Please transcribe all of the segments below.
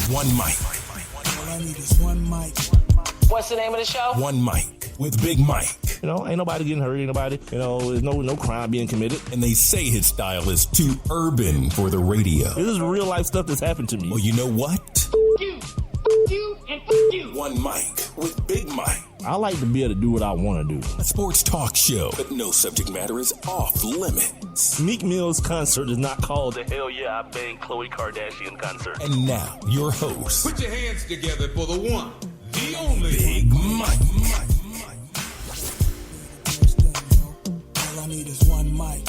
One mic. All I need is one mic. What's the name of the show? One mic with Big Mike. You know, ain't nobody getting hurt, ain't nobody, there's no crime being committed. And they say his style is too urban for the radio. This is real life stuff that's happened to me. Well, you know what? You, and you. One mic with Big Mike. I like to be able to do what I want to do. A sports talk show, but no subject matter is off limits. Meek Mill's concert is not called the Hell Yeah, I Banged Khloe Kardashian concert. And now, your host, Put your hands together for the one, the only Big Mike. All I need is one mic.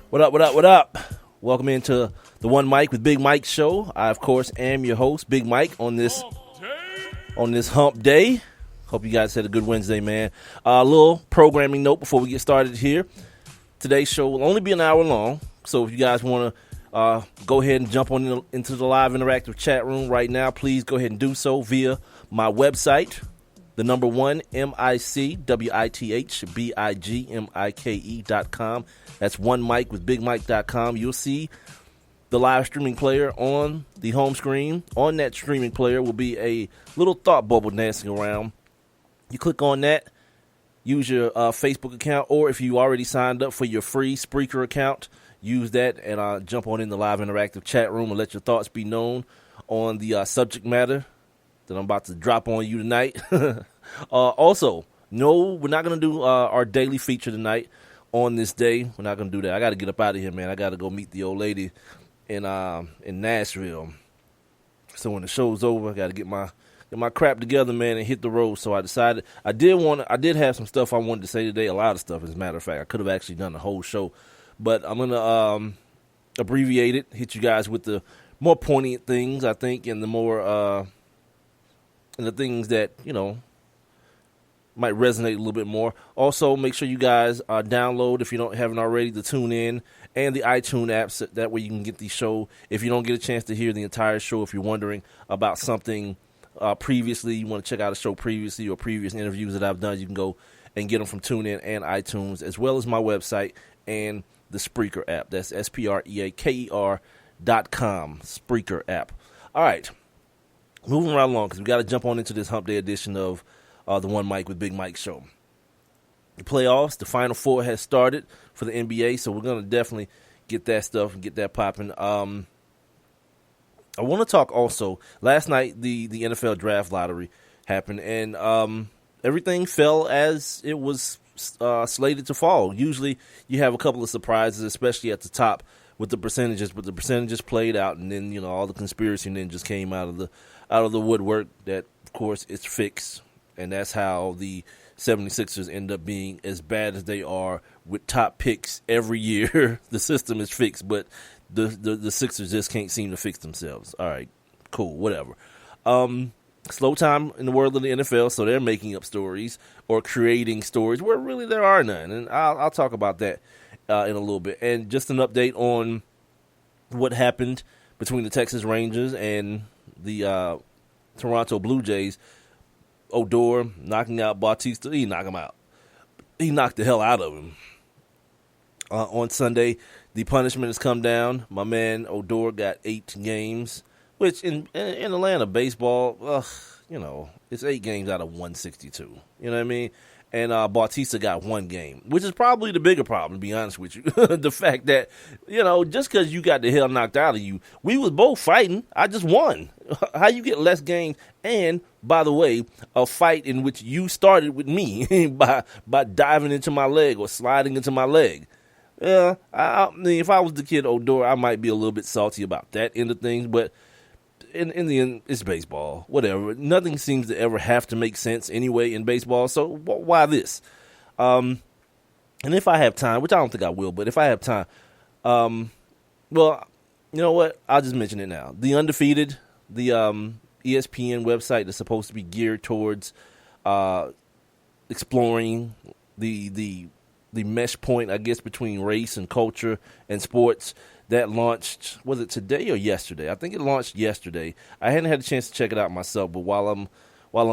What up? Welcome into the One Mic with Big Mike show. I, of course, am your host, Big Mike, on this hump day. Hope you guys had a good Wednesday, man. A little programming note before we get started here. Today's show will only be an hour long, so if you guys want to go ahead and jump on into the live interactive chat room right now, please go ahead and do so via my website, the number one, MICWITHBIGMIKE.com. That's one mic with bigmike.com. You'll see the live streaming player on the home screen. On that streaming player will be a little thought bubble dancing around. You click on that, use your Facebook account, or if you already signed up for your free Spreaker account, use that and jump on in the live interactive chat room and let your thoughts be known on the subject matter that I'm about to drop on you tonight. Also, no, we're not going to do our daily feature tonight on this day. We're not going to do that. I got to get up out of here, man. I got to go meet the old lady in Nashville. So when the show's over, I got to get my crap together, man, and hit the road. So I decided I did have some stuff I wanted to say today. A lot of stuff, as a matter of fact. I could have actually done the whole show, but I'm gonna abbreviate it. Hit you guys with the more poignant things, I think, and the more and the things that might resonate a little bit more. Also, make sure you guys download, if you haven't already, the TuneIn and the iTunes apps. That way you can get the show. If you don't get a chance to hear the entire show, if you're wondering about something previously, you want to check out a show previously or previous interviews that I've done, you can go and get them from TuneIn and iTunes, as well as my website and the Spreaker app. That's SPREAKER.com, Spreaker app. All right, moving right along, because we got to jump on into this hump day edition of the One Mic with Big Mike show. The playoffs, the Final Four has started for the NBA, so we're going to definitely get that stuff and get that popping. I want to talk also, last night the NFL draft lottery happened, and everything fell as it was slated to fall. Usually you have a couple of surprises, especially at the top with the percentages, but the percentages played out, and then all the conspiracy ninjas came out of the woodwork. That, of course, is fixed, and that's how the 76ers end up being as bad as they are with top picks every year. The system is fixed, but the Sixers just can't seem to fix themselves. All right, cool, whatever. Slow time in the world of the NFL, so they're making up stories or creating stories where really there are none, and I'll talk about that in a little bit. And just an update on what happened between the Texas Rangers and the Toronto Blue Jays. Odor knocking out Bautista. He knocked him out. He knocked the hell out of him. On Sunday, the punishment has come down. My man Odor got 8 games, which in Atlanta baseball, it's 8 games out of 162. You know what I mean? And Bautista got 1 game, which is probably the bigger problem, to be honest with you. The fact that, just because you got the hell knocked out of you, we was both fighting. I just won. How you get less games? And, by the way, a fight in which you started with me by diving into my leg or sliding into my leg. Yeah, I mean, if I was the kid Odor, I might be a little bit salty about that end of things, but in the end, it's baseball. Whatever. Nothing seems to ever have to make sense anyway in baseball, so why this? And if I have time, which I don't think I will, but if I have time, well, you know what? I'll just mention it now. The Undefeated, the ESPN website that's supposed to be geared towards exploring the mesh point, I guess, between race and culture and sports, that launched, was it today or yesterday? I think it launched yesterday. I hadn't had a chance to check it out myself, but while I'm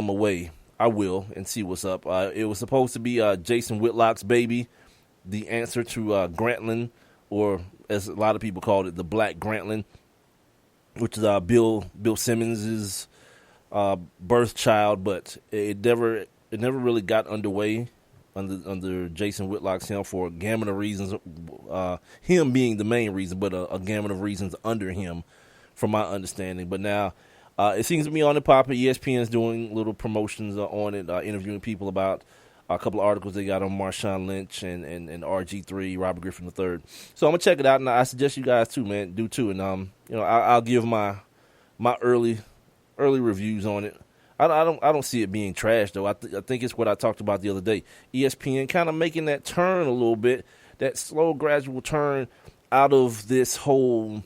away, I will and see what's up. It was supposed to be Jason Whitlock's baby, the answer to Grantland, or as a lot of people called it, the Black Grantland. which is Bill Simmons's birth child, but it never really got underway under Jason Whitlock's helm for a gamut of reasons. Him being the main reason, but a gamut of reasons under him, from my understanding. But now it seems to be on the pop. ESPN's doing little promotions on it, interviewing people about a couple of articles they got on Marshawn Lynch and RG3, Robert Griffin III. So I'm gonna check it out, and I suggest you guys too, man, do too. And I'll give my early reviews on it. I don't see it being trash though. I think it's what I talked about the other day. ESPN kind of making that turn a little bit, that slow, gradual turn out of this whole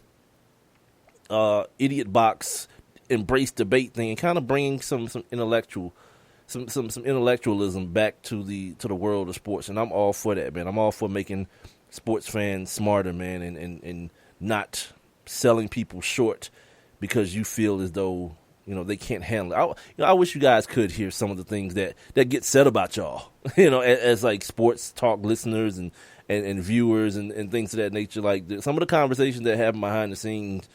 idiot box embrace debate thing, and kind of bringing some intellectualism back to the world of sports. And I'm all for that, man. I'm all for making sports fans smarter, man, and not selling people short because you feel as though they can't handle it. I wish you guys could hear some of the things that get said about y'all, as like sports talk listeners and viewers and things of that nature. Like some of the conversations that happen behind the scenes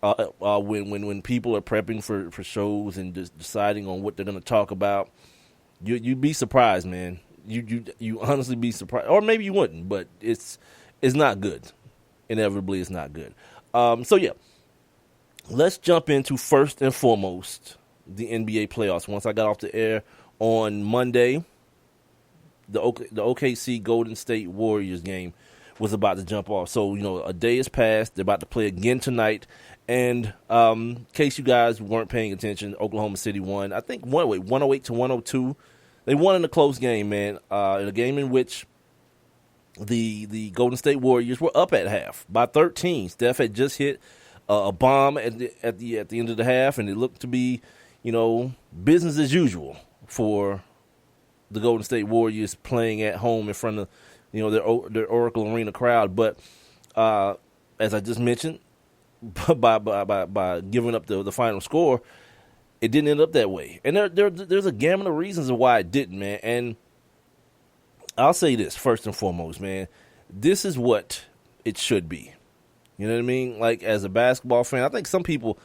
when people are prepping for shows and just deciding on what they're going to talk about, you'd be surprised, man. You honestly be surprised, or maybe you wouldn't, but it's not good. Inevitably, it's not good. So yeah. Let's jump into first and foremost the NBA playoffs. Once I got off the air on Monday, the OKC Golden State Warriors game was about to jump off. So, a day has passed. They're about to play again tonight. And in case you guys weren't paying attention, Oklahoma City won. I think 108 to 102. They won in a close game, man. In a game in which the Golden State Warriors were up at half by 13. Steph had just hit a bomb at the end of the half, and it looked to be, business as usual for the Golden State Warriors playing at home in front of, their Oracle Arena crowd. But as I just mentioned, by giving up the final score, it didn't end up that way. And there's a gamut of reasons of why it didn't, man. And I'll say this first and foremost, man. This is what it should be. You know what I mean? Like, as a basketball fan, I think some people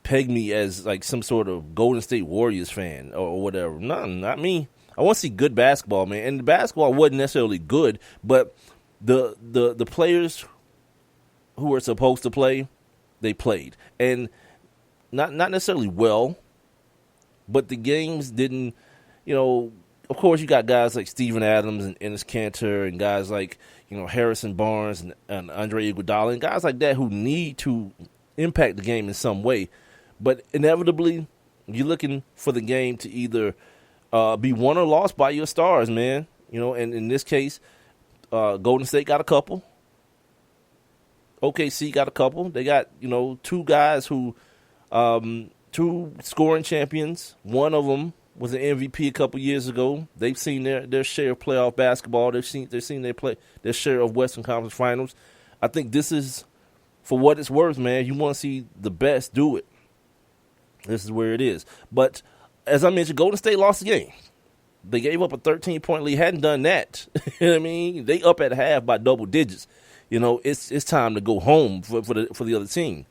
peg me as, like, some sort of Golden State Warriors fan or whatever. No, not me. I want to see good basketball, man. And the basketball wasn't necessarily good, but the players who were supposed to play, they played. And not necessarily well, but the games didn't, of course you got guys like Steven Adams and Enes Kanter and guys like, Harrison Barnes and Andre Iguodala and guys like that who need to impact the game in some way. But inevitably, you're looking for the game to either be won or lost by your stars, man. And in this case, Golden State got a couple. OKC got a couple. They got, two guys who, two scoring champions. One of them was an MVP a couple years ago. They've seen their share of playoff basketball. They've seen their share of Western Conference Finals. I think this is, for what it's worth, man. You want to see the best do it. This is where it is. But as I mentioned, Golden State lost the game. They gave up a 13-point lead. Hadn't done that. You know what I mean? They up at half by double digits. It's time to go home for the other team.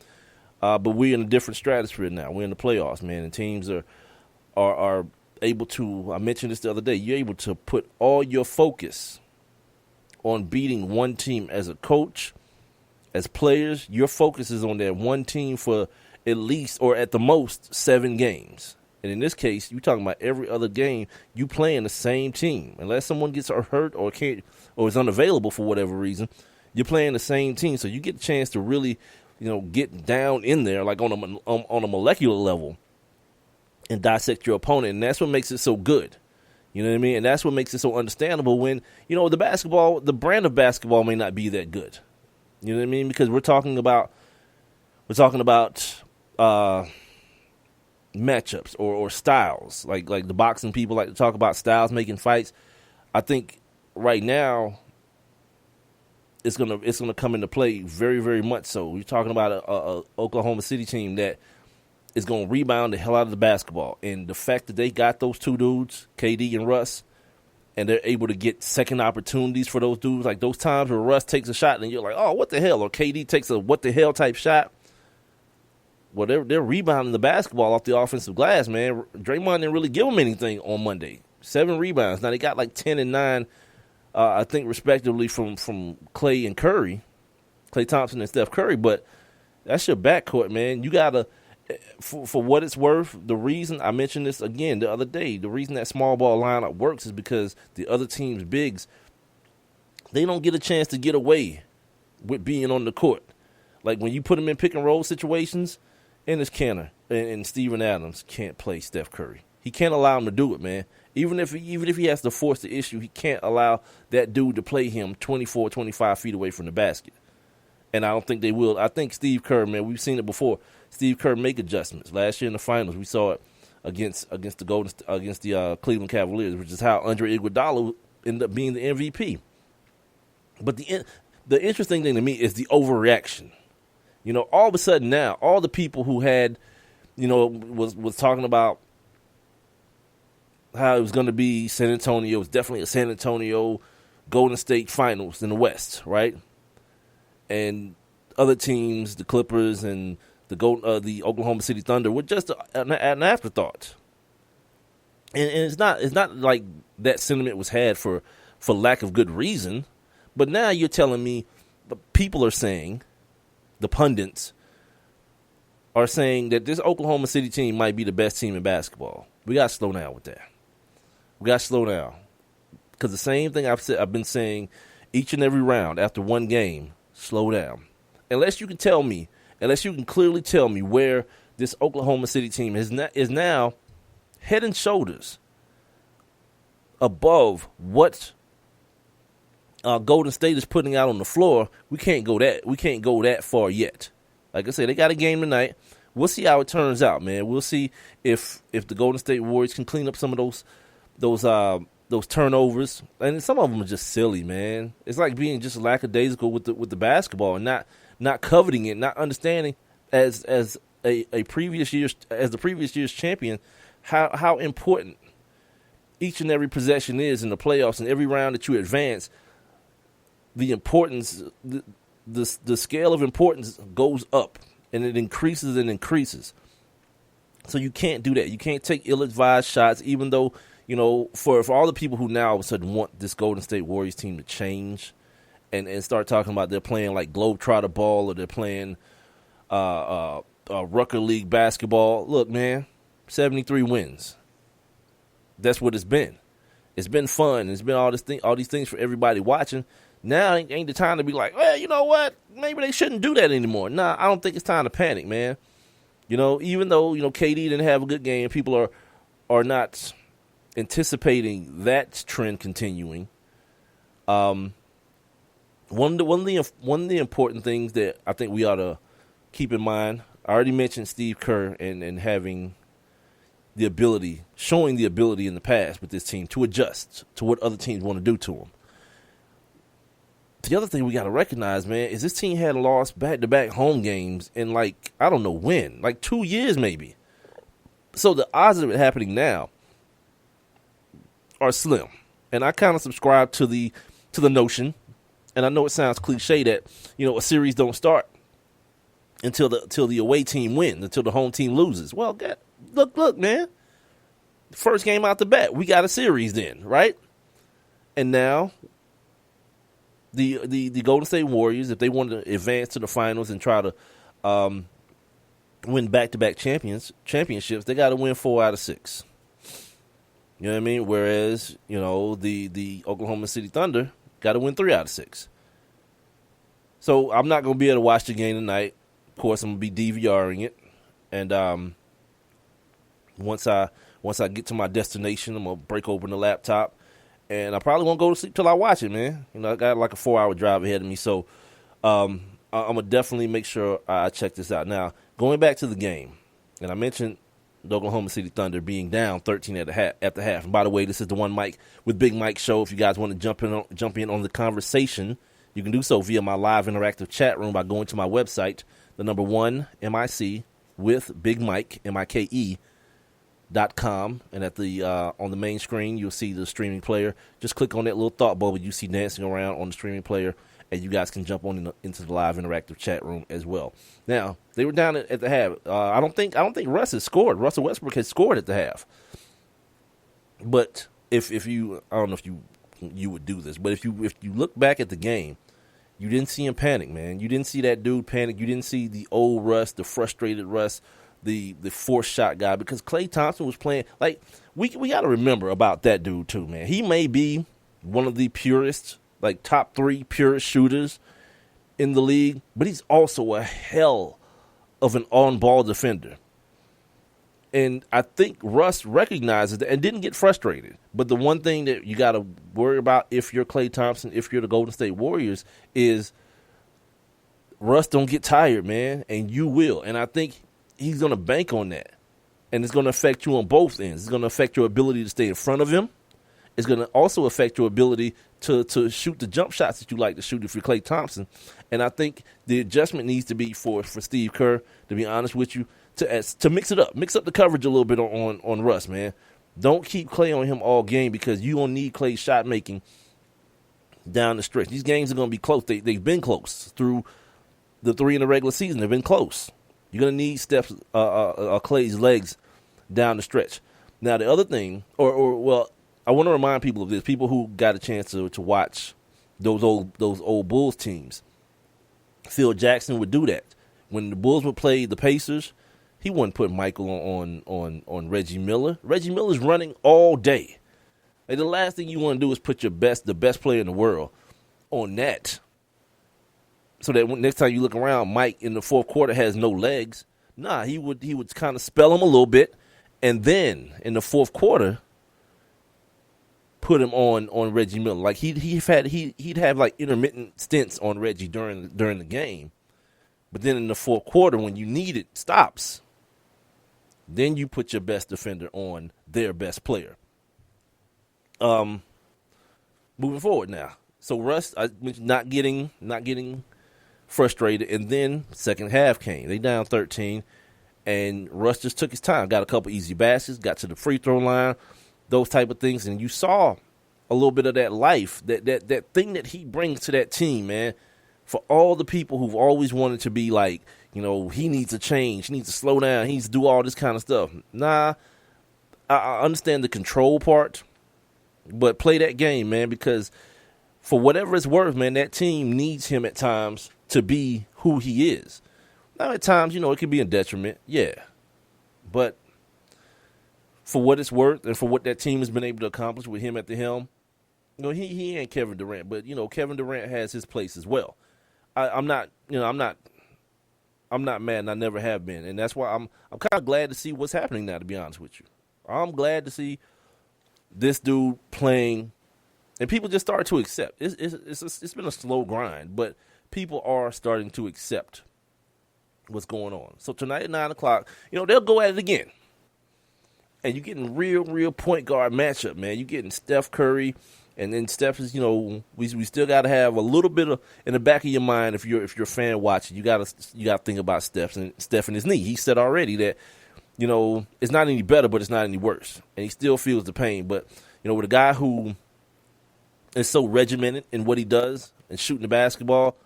But we're in a different stratosphere now. We're in the playoffs, man, and teams are able to, I mentioned this the other day, you're able to put all your focus on beating one team as a coach, as players. Your focus is on that one team for at least, or at the most, 7 games. And in this case, you're talking about every other game, you playing the same team. Unless someone gets hurt or can't, or is unavailable for whatever reason, you're playing the same team. So you get a chance to really, get down in there, like on a molecular level, and dissect your opponent. And that's what makes it so good. You know what I mean? And that's what makes it so understandable when, the brand of basketball may not be that good. You know what I mean? Because we're talking about matchups or styles. Like the boxing people like to talk about styles making fights. I think right now it's gonna come into play very, very much so. You're talking about a Oklahoma City team that is going to rebound the hell out of the basketball. And the fact that they got those two dudes, KD and Russ, and they're able to get second opportunities for those dudes, like those times where Russ takes a shot and you're like, oh, what the hell? Or KD takes a what the hell type shot. Well, they're rebounding the basketball off the offensive glass, man. Draymond didn't really give them anything on Monday. 7 rebounds. Now they got like 10 and 9, I think, respectively from Clay and Curry, Klay Thompson and Steph Curry. But that's your backcourt, man. You gotta, for what it's worth. The reason I mentioned this again the other day, the reason that small ball lineup works is because the other team's bigs, they don't get a chance to get away with being on the court. Like when you put them in pick and roll situations, Enes Kanter and Steven Adams can't play Steph Curry. He can't allow him to do it, man. Even if he has to force the issue, he can't allow that dude to play him 24, 25 feet away from the basket. And I don't think they will. I think Steve Kerr, man, we've seen it before. Steve Kerr make adjustments. Last year in the finals, we saw it against the Cleveland Cavaliers, which is how Andre Iguodala ended up being the MVP. But the interesting thing to me is the overreaction. You know, all of a sudden now, all the people who had, was talking about how it was going to be San Antonio, it was definitely a San Antonio Golden State Finals in the West, right? And other teams, the Clippers and the Oklahoma City Thunder, were just an afterthought. And it's not like that sentiment was had for lack of good reason. But now you're telling me the people are saying, the pundits are saying that this Oklahoma City team might be the best team in basketball. We got to slow down with that. We got to slow down. Because the same thing I've been saying each and every round after one game, slow down. Unless you can clearly tell me where this Oklahoma City team is now head and shoulders above what Golden State is putting out on the floor, we can't go that far yet. Like I said, they got a game tonight. We'll see how it turns out, man. We'll see if the Golden State Warriors can clean up some of those turnovers. And some of them are just silly, man. It's like being just lackadaisical with the basketball and not coveting it, not understanding as the previous year's champion how important each and every possession is in the playoffs, and every round that you advance. The importance, the scale of importance goes up, and it increases and increases. So you can't do that. You can't take ill-advised shots, even though, for all the people who now all of a sudden want this Golden State Warriors team to change and start talking about they're playing like Globetrotter ball or they're playing Rucker League basketball. Look, man, 73 wins. That's what it's been. It's been fun. It's been all these things for everybody watching. Now ain't the time to be like, well, you know what? Maybe they shouldn't do that anymore. Nah, I don't think it's time to panic, man. Even though, KD didn't have a good game, people are not anticipating that trend continuing. One of the important things that I think we ought to keep in mind, I already mentioned Steve Kerr and having showing the ability in the past with this team to adjust to what other teams want to do to them. The other thing we got to recognize, man, is this team had lost back-to-back home games in, I don't know when, 2 years maybe. So the odds of it happening now are slim. And I kind of subscribe to the notion, and I know it sounds cliche that, a series don't start until the away team wins, until the home team loses. Well, look, man. First game out the bat, we got a series then, right? And now the Golden State Warriors, if they want to advance to the finals and try to win back-to-back championships, they got to win 4 out of 6. You know what I mean? Whereas, the Oklahoma City Thunder got to win 3 out of 6. So I'm not going to be able to watch the game tonight. Of course, I'm going to be DVRing it. And once I get to my destination, I'm going to break open the laptop. And I probably won't go to sleep till I watch it, man. I got like a 4-hour drive ahead of me. So I'm going to definitely make sure I check this out. Now, going back to the game, and I mentioned the Oklahoma City Thunder being down 13 at the half. And by the way, this is the One Mic with Big Mike show. If you guys want to jump in on the conversation, you can do so via my live interactive chat room by going to my website, the number 1 MIC with Big Mike, MIKE.com, and at the on the main screen you'll see the streaming player. Just click on that little thought bubble you see dancing around on the streaming player, and you guys can jump on into the live interactive chat room as well. Now, they were down at the half. I don't think Russ has scored. Russell Westbrook has scored at the half. But if you, I don't know if you would do this, but if you look back at the game, you didn't see him panic, man. You didn't see that dude panic. You didn't see the old Russ, the frustrated Russ, the forced shot guy, because Klay Thompson was playing. Like, we got to remember about that dude too, man. He may be one of the purest, like top 3 purest shooters in the league, but he's also a hell of an on-ball defender. And I think Russ recognizes that and didn't get frustrated. But the one thing that you got to worry about if you're Klay Thompson, if you're the Golden State Warriors, is Russ don't get tired, man, and you will. And I think he's going to bank on that. And it's going to affect you on both ends. It's going to affect your ability to stay in front of him. It's going to also affect your ability to shoot the jump shots that you like to shoot if you're Klay Thompson. And I think the adjustment needs to be for Steve Kerr, to be honest with you, to mix it up. Mix up the coverage a little bit on Russ, man. Don't keep Klay on him all game, because you don't need Klay's shot making down the stretch. These games are going to be close. They've been close through the 3 in the regular season. They've been close. You're going to need Klay's legs down the stretch. Now, the other thing, well, I want to remind people of this. People who got a chance to watch those old Bulls teams. Phil Jackson would do that. When the Bulls would play the Pacers, he wouldn't put Michael on Reggie Miller. Reggie Miller's running all day. Like, the last thing you want to do is put the best player in the world on that. So that next time you look around, Mike in the fourth quarter has no legs. Nah, he would kind of spell him a little bit, and then in the fourth quarter, put him on Reggie Miller. Like he'd have like intermittent stints on Reggie during the game, but then in the fourth quarter, when you need it, stops. Then you put your best defender on their best player. Moving forward now. So Russ, I mentioned not getting frustrated, and then second half came. They down 13, and Russ just took his time. Got a couple easy baskets, got to the free throw line, those type of things, and you saw a little bit of that life, that thing that he brings to that team, man. For all the people who've always wanted to be like, you know, he needs to change, he needs to slow down, he needs to do all this kind of stuff. Nah, I understand the control part, but play that game, man, because for whatever it's worth, man, that team needs him at times to be who he is. Now, at times, you know, it could be a detriment, yeah. But for what it's worth and for what that team has been able to accomplish with him at the helm, you know, he ain't Kevin Durant, but, you know, Kevin Durant has his place as well. I'm not mad, and I never have been, and that's why I'm kind of glad to see what's happening now, to be honest with you. I'm glad to see this dude playing, and people just started to accept. It's been a slow grind, but people are starting to accept what's going on. So tonight at 9 o'clock, you know, they'll go at it again. And you're getting real point guard matchup, man. You're getting Steph Curry, and then Steph is, you know, we still got to have a little bit of in the back of your mind if you're a fan watching. You got to think about Steph and his knee. He said already that, you know, it's not any better, but it's not any worse, and he still feels the pain. But you know, with a guy who is so regimented in what he does and shooting the basketball,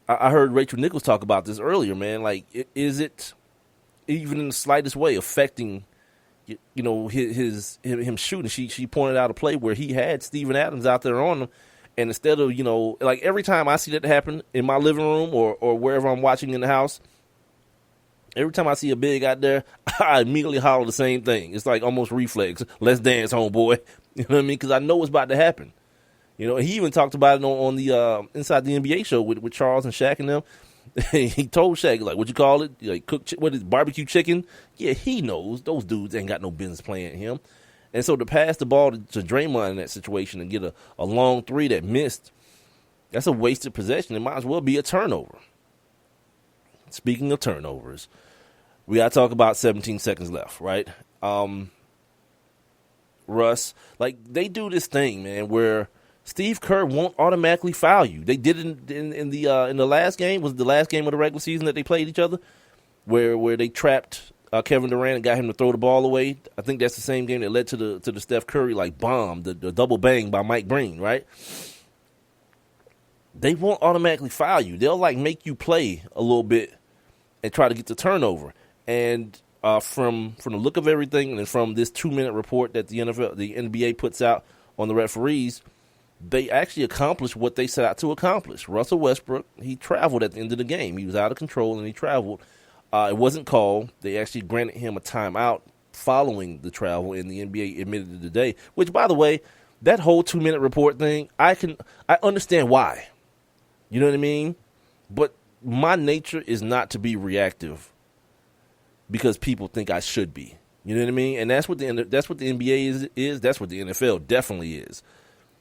I heard Rachel Nichols talk about this earlier, man. Like, is it even in the slightest way affecting, you know, him shooting? She pointed out a play where he had Steven Adams out there on him, and instead of, you know, like every time I see that happen in my living room or wherever I'm watching in the house, every time I see a big out there, I immediately holler the same thing. It's like almost reflex. Let's dance, homeboy. You know what I mean? Because I know it's about to happen. You know, he even talked about it on the Inside the NBA show with Charles and Shaq and them. He told Shaq, like, what you call it? Like, what is barbecue chicken? Yeah, he knows those dudes ain't got no business playing him. And so to pass the ball to Draymond in that situation and get a long three that missed, that's a wasted possession. It might as well be a turnover. Speaking of turnovers, we got to talk about 17 seconds left, right? Russ, like, they do this thing, man, where Steve Kerr won't automatically foul you. They did it in the last game. Was the last game of the regular season that they played each other, where they trapped Kevin Durant and got him to throw the ball away. I think that's the same game that led to the Steph Curry like bomb, the double bang by Mike Breen, right? they won't automatically foul you. They'll like make you play a little bit and try to get the turnover. And from the look of everything, and from this 2-minute report that the NBA puts out on the referees, they actually accomplished what they set out to accomplish. Russell Westbrook, he traveled at the end of the game. He was out of control and he traveled. It wasn't called. They actually granted him a timeout following the travel, and the NBA admitted it today. Which, by the way, that whole 2-minute report thing, I understand why. You know what I mean? But my nature is not to be reactive because people think I should be. You know what I mean? And that's what the NBA is. That's what the NFL definitely is.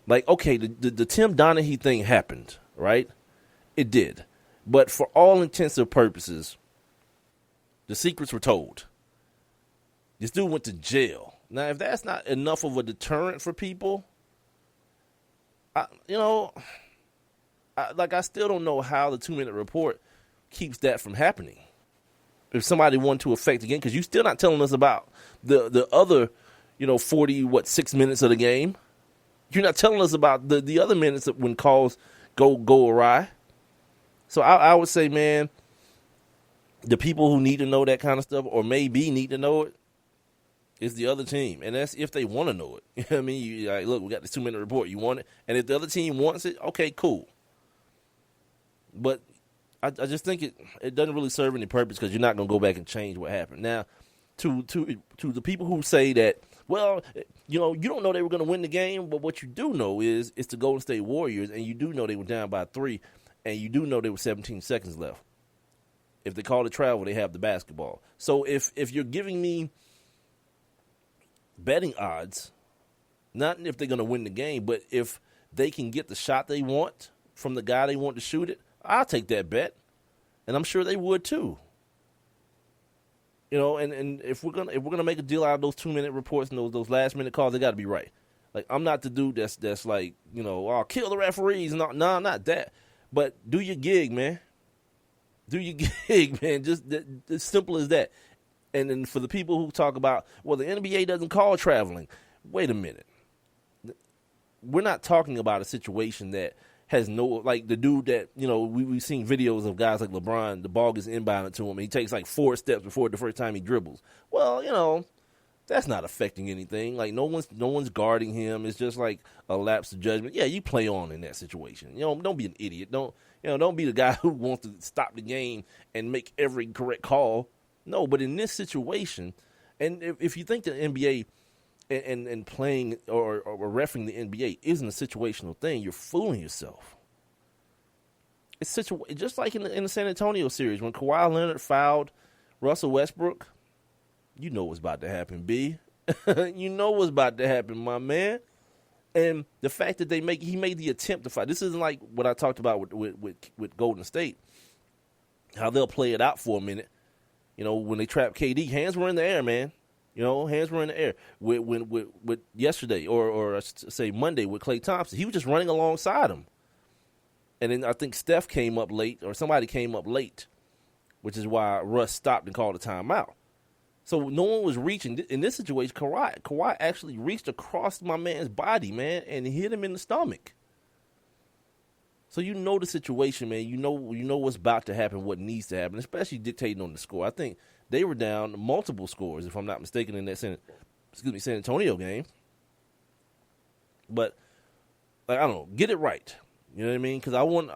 Like, okay, the Tim Donaghy thing happened, right? It did. But for all intents and purposes, the secrets were told. This dude went to jail. Now, if that's not enough of a deterrent for people, I still don't know how the 2-minute report keeps that from happening. If somebody wanted to affect again, because you're still not telling us about the other, 6 minutes of the game. You're not telling us about the other minutes when calls go awry. So I would say, man, the people who need to know that kind of stuff, or maybe need to know it, is the other team. And that's if they want to know it. You know what I mean? You like, look, we got this 2-minute report. You want it? And if the other team wants it, okay, cool. But I just think it doesn't really serve any purpose, because you're not going to go back and change what happened. Now, to the people who say that, well, you don't know they were going to win the game, but what you do know is it's the Golden State Warriors, and you do know they were down by 3, and you do know there were 17 seconds left. If they call it travel, they have the basketball. So if you're giving me betting odds, not if they're going to win the game, but if they can get the shot they want from the guy they want to shoot it, I'll take that bet, and I'm sure they would too. And if we're gonna make a deal out of those 2-minute reports and those last minute calls, they got to be right. Like, I'm not the dude that's like, oh, kill the referees. No, not that. But do your gig, man. Do your gig, man. Just as simple as that. And then for the people who talk about, well, the NBA doesn't call traveling. Wait a minute. We're not talking about a situation that has no, like the dude that, we've seen videos of guys like Lebron, the ball gets inbounded to him, and he takes like 4 steps before the first time he dribbles. Well, that's not affecting anything. Like, no one's guarding him. It's just like a lapse of judgment. Yeah, you play on in that situation. Don't be an idiot. Don't be the guy who wants to stop the game and make every correct call. No, but in this situation, and if you think the NBA and playing or reffing the NBA isn't a situational thing, you're fooling yourself. It's just like in the San Antonio series when Kawhi Leonard fouled Russell Westbrook. You know what's about to happen, B. You know what's about to happen, my man. And the fact that he made the attempt to fight. This isn't like what I talked about with Golden State. How they'll play it out for a minute. When they trap KD, hands were in the air, man. Hands were in the air. With yesterday, or I should say Monday, with Klay Thompson, he was just running alongside him. And then I think Steph came up late, or somebody came up late, which is why Russ stopped and called a timeout. So no one was reaching. In this situation, Kawhi actually reached across my man's body, man, and hit him in the stomach. So the situation, man. You know what's about to happen, what needs to happen, especially dictating on the score. I think they were down multiple scores, if I'm not mistaken, in that San Antonio game. But I don't know, get it right. You know what I mean? Because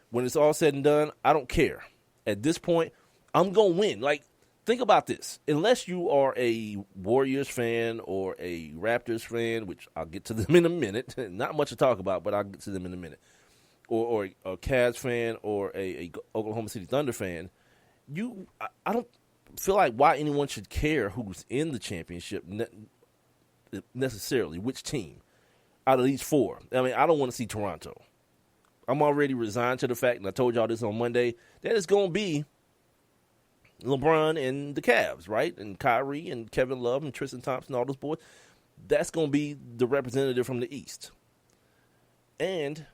when it's all said and done, I don't care. At this point, I'm gonna win. Like, think about this. Unless you are a Warriors fan or a Raptors fan, which I'll get to them in a minute. Not much to talk about, but I'll get to them in a minute. Or a Cavs fan or a Oklahoma City Thunder fan, I don't feel like why anyone should care who's in the championship necessarily, which team out of these 4. I mean, I don't want to see Toronto. I'm already resigned to the fact, and I told y'all this on Monday, that it's going to be LeBron and the Cavs, right? And Kyrie and Kevin Love and Tristan Thompson, all those boys. That's going to be the representative from the East. And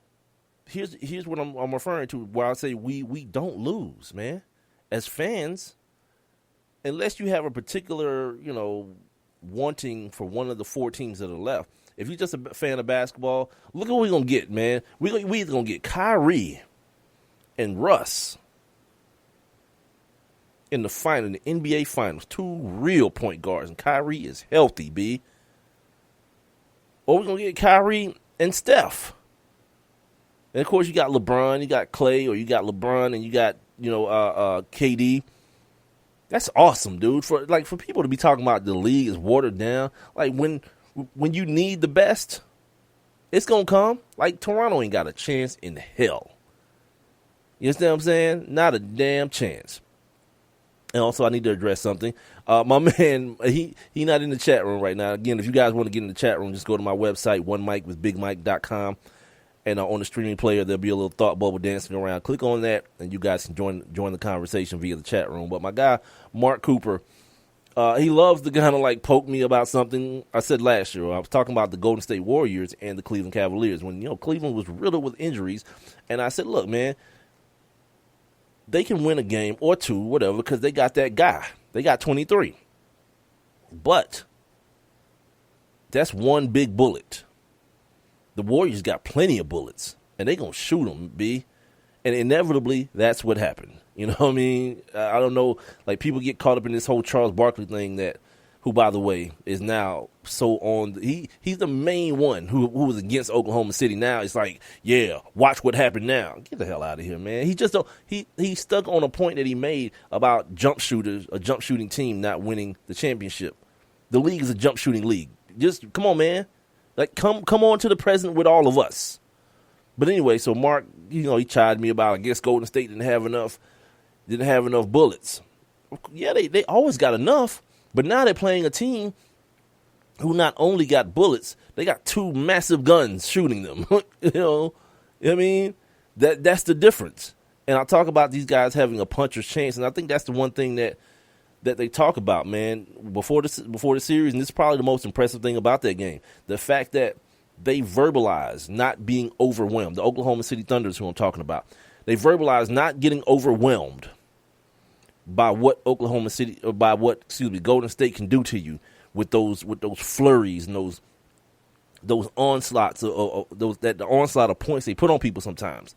here's what I'm referring to, where I say we don't lose, man. As fans, unless you have a particular, wanting for one of the 4 teams that are left. If you're just a fan of basketball, look at what we're going to get, man. We either going to get Kyrie and Russ in the final, in the NBA Finals, 2 real point guards, and Kyrie is healthy, B. Or we're going to get Kyrie and Steph. And, of course, you got LeBron, you got Clay, or you got LeBron and you got, KD. That's awesome, dude. For people to be talking about the league is watered down. Like, when you need the best, it's going to come. Like, Toronto ain't got a chance in hell. You understand what I'm saying? Not a damn chance. And also, I need to address something. My man, he not in the chat room right now. Again, if you guys want to get in the chat room, just go to my website, onemicwithbigmike.com. And on the streaming player, there'll be a little thought bubble dancing around. Click on that, and you guys can join the conversation via the chat room. But my guy, Mark Cooper, he loves to kind of like poke me about something I said last year. I was talking about the Golden State Warriors and the Cleveland Cavaliers when, Cleveland was riddled with injuries. And I said, look, man, they can win a game or 2, whatever, because they got that guy. They got 23. But that's one big bullet. The Warriors got plenty of bullets, and they going to shoot them, B. And inevitably, that's what happened. You know what I mean? I don't know. Like, people get caught up in this whole Charles Barkley thing who, by the way, is now so on. He's the main one who was against Oklahoma City. Now it's like, yeah, watch what happened now. Get the hell out of here, man. He just don't. He stuck on a point that he made about a jump shooting team not winning the championship. The league is a jump shooting league. Just come on, man. Like, come on to the present with all of us. But anyway, so Mark, he chided me about, I guess Golden State didn't have enough bullets. Yeah, they always got enough, but now they're playing a team who not only got bullets, they got 2 massive guns shooting them. You know what I mean? That's the difference. And I talk about these guys having a puncher's chance, and I think that's the one thing that they talk about, man, before the series, and this is probably the most impressive thing about that game. The fact that they verbalized not being overwhelmed. The Oklahoma City Thunder is who I'm talking about. They verbalized not getting overwhelmed by what Golden State can do to you with those flurries and those onslaughts or the onslaught of points they put on people sometimes.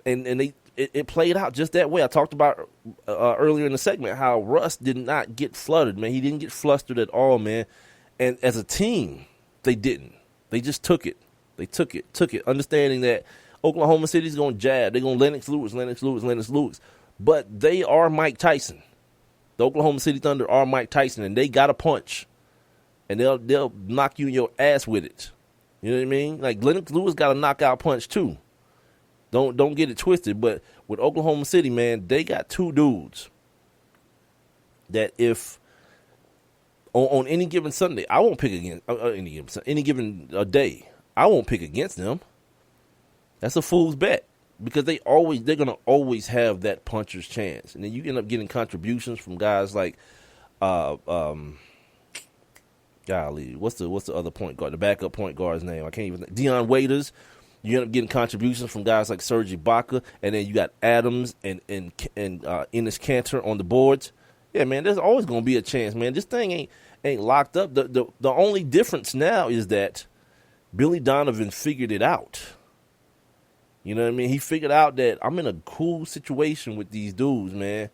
And it played out just that way. I talked about earlier in the segment how Russ did not get flooded, man. He didn't get flustered at all, man. And as a team, they didn't. They just took it. They took it, understanding that Oklahoma City's going to jab. They're going to Lennox Lewis. But they are Mike Tyson. The Oklahoma City Thunder are Mike Tyson, and they got a punch. And they'll knock you in your ass with it. You know what I mean? Like, Lennox Lewis got a knockout punch, too. Don't get it twisted, but with Oklahoma City, man, they got 2 dudes that if on any given Sunday, I won't pick against any given day, I won't pick against them. That's a fool's bet because they're gonna always have that puncher's chance, and then you end up getting contributions from guys like, golly, what's the other point guard, the backup point guard's name? I can't even think. Dion Waiters. You end up getting contributions from guys like Serge Ibaka, and then you got Adams and Enes Kanter on the boards. Yeah, man, there's always going to be a chance, man. This thing ain't locked up. The only difference now is that Billy Donovan figured it out. You know what I mean? He figured out that I'm in a cool situation with these dudes, man.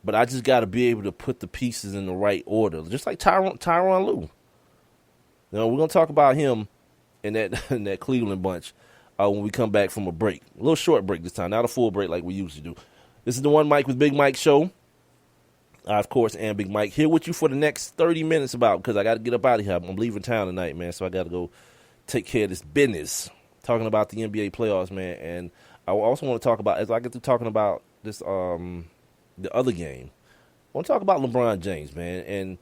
But I just got to be able to put the pieces in the right order, just like Tyronn Lue. We're going to talk about him in that Cleveland bunch when we come back from a break. A little short break this time, not a full break like we usually do. This is the One Mic with Big Mike show. I, of course, am Big Mike. Here with you for the next 30 minutes because I got to get up out of here. I'm leaving town tonight, man, so I got to go take care of this business. Talking about the NBA playoffs, man. And I also want to talk about, as I get to talking about this, the other game, I want to talk about LeBron James, man. And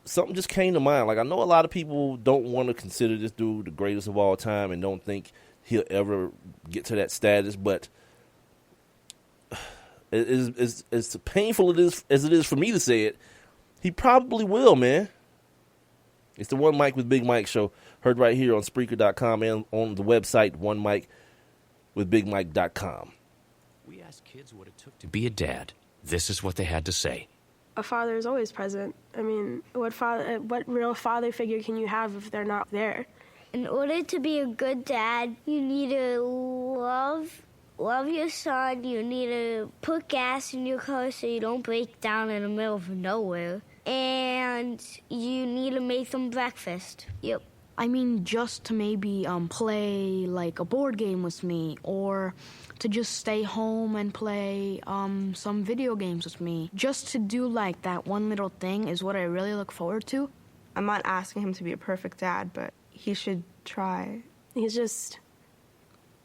something just came to mind. Like, I know a lot of people don't want to consider this dude the greatest of all time and don't think he'll ever get to that status. But as painful as it is for me to say it, he probably will, man. It's the One Mic with Big Mike show, heard right here on Spreaker.com and on the website, OneMicWithBigMike.com. We asked kids what it took to be a dad. This is what they had to say. a father is always present. I mean, what real father figure can you have if they're not there? In order to be a good dad, you need to love your son. You need to put gas in your car so you don't break down in the middle of nowhere. And you need to make them breakfast. Yep. I mean, just to maybe play like a board game with me, or to just stay home and play some video games with me. Just to do like that one little thing is what I really look forward to. I'm not asking him to be a perfect dad, but he should try. He's just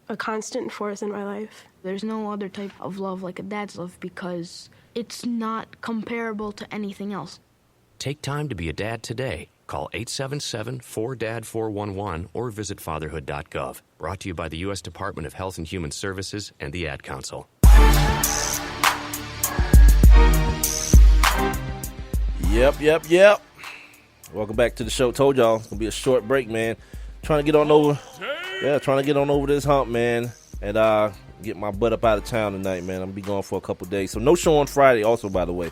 a constant force in my life. There's no other type of love like a dad's love because it's not comparable to anything else. Take time to be a dad today. Call 877-4DAD-411 or visit fatherhood.gov. Brought to you by the U.S. Department of Health and Human Services and the Ad Council. Yep. Welcome back to the show. Told y'all it's gonna be a short break, man. Trying to get on over this hump, man, and get my butt up out of town tonight, man. I'm gonna be gone for a couple days, so no show on Friday. Also, by the way,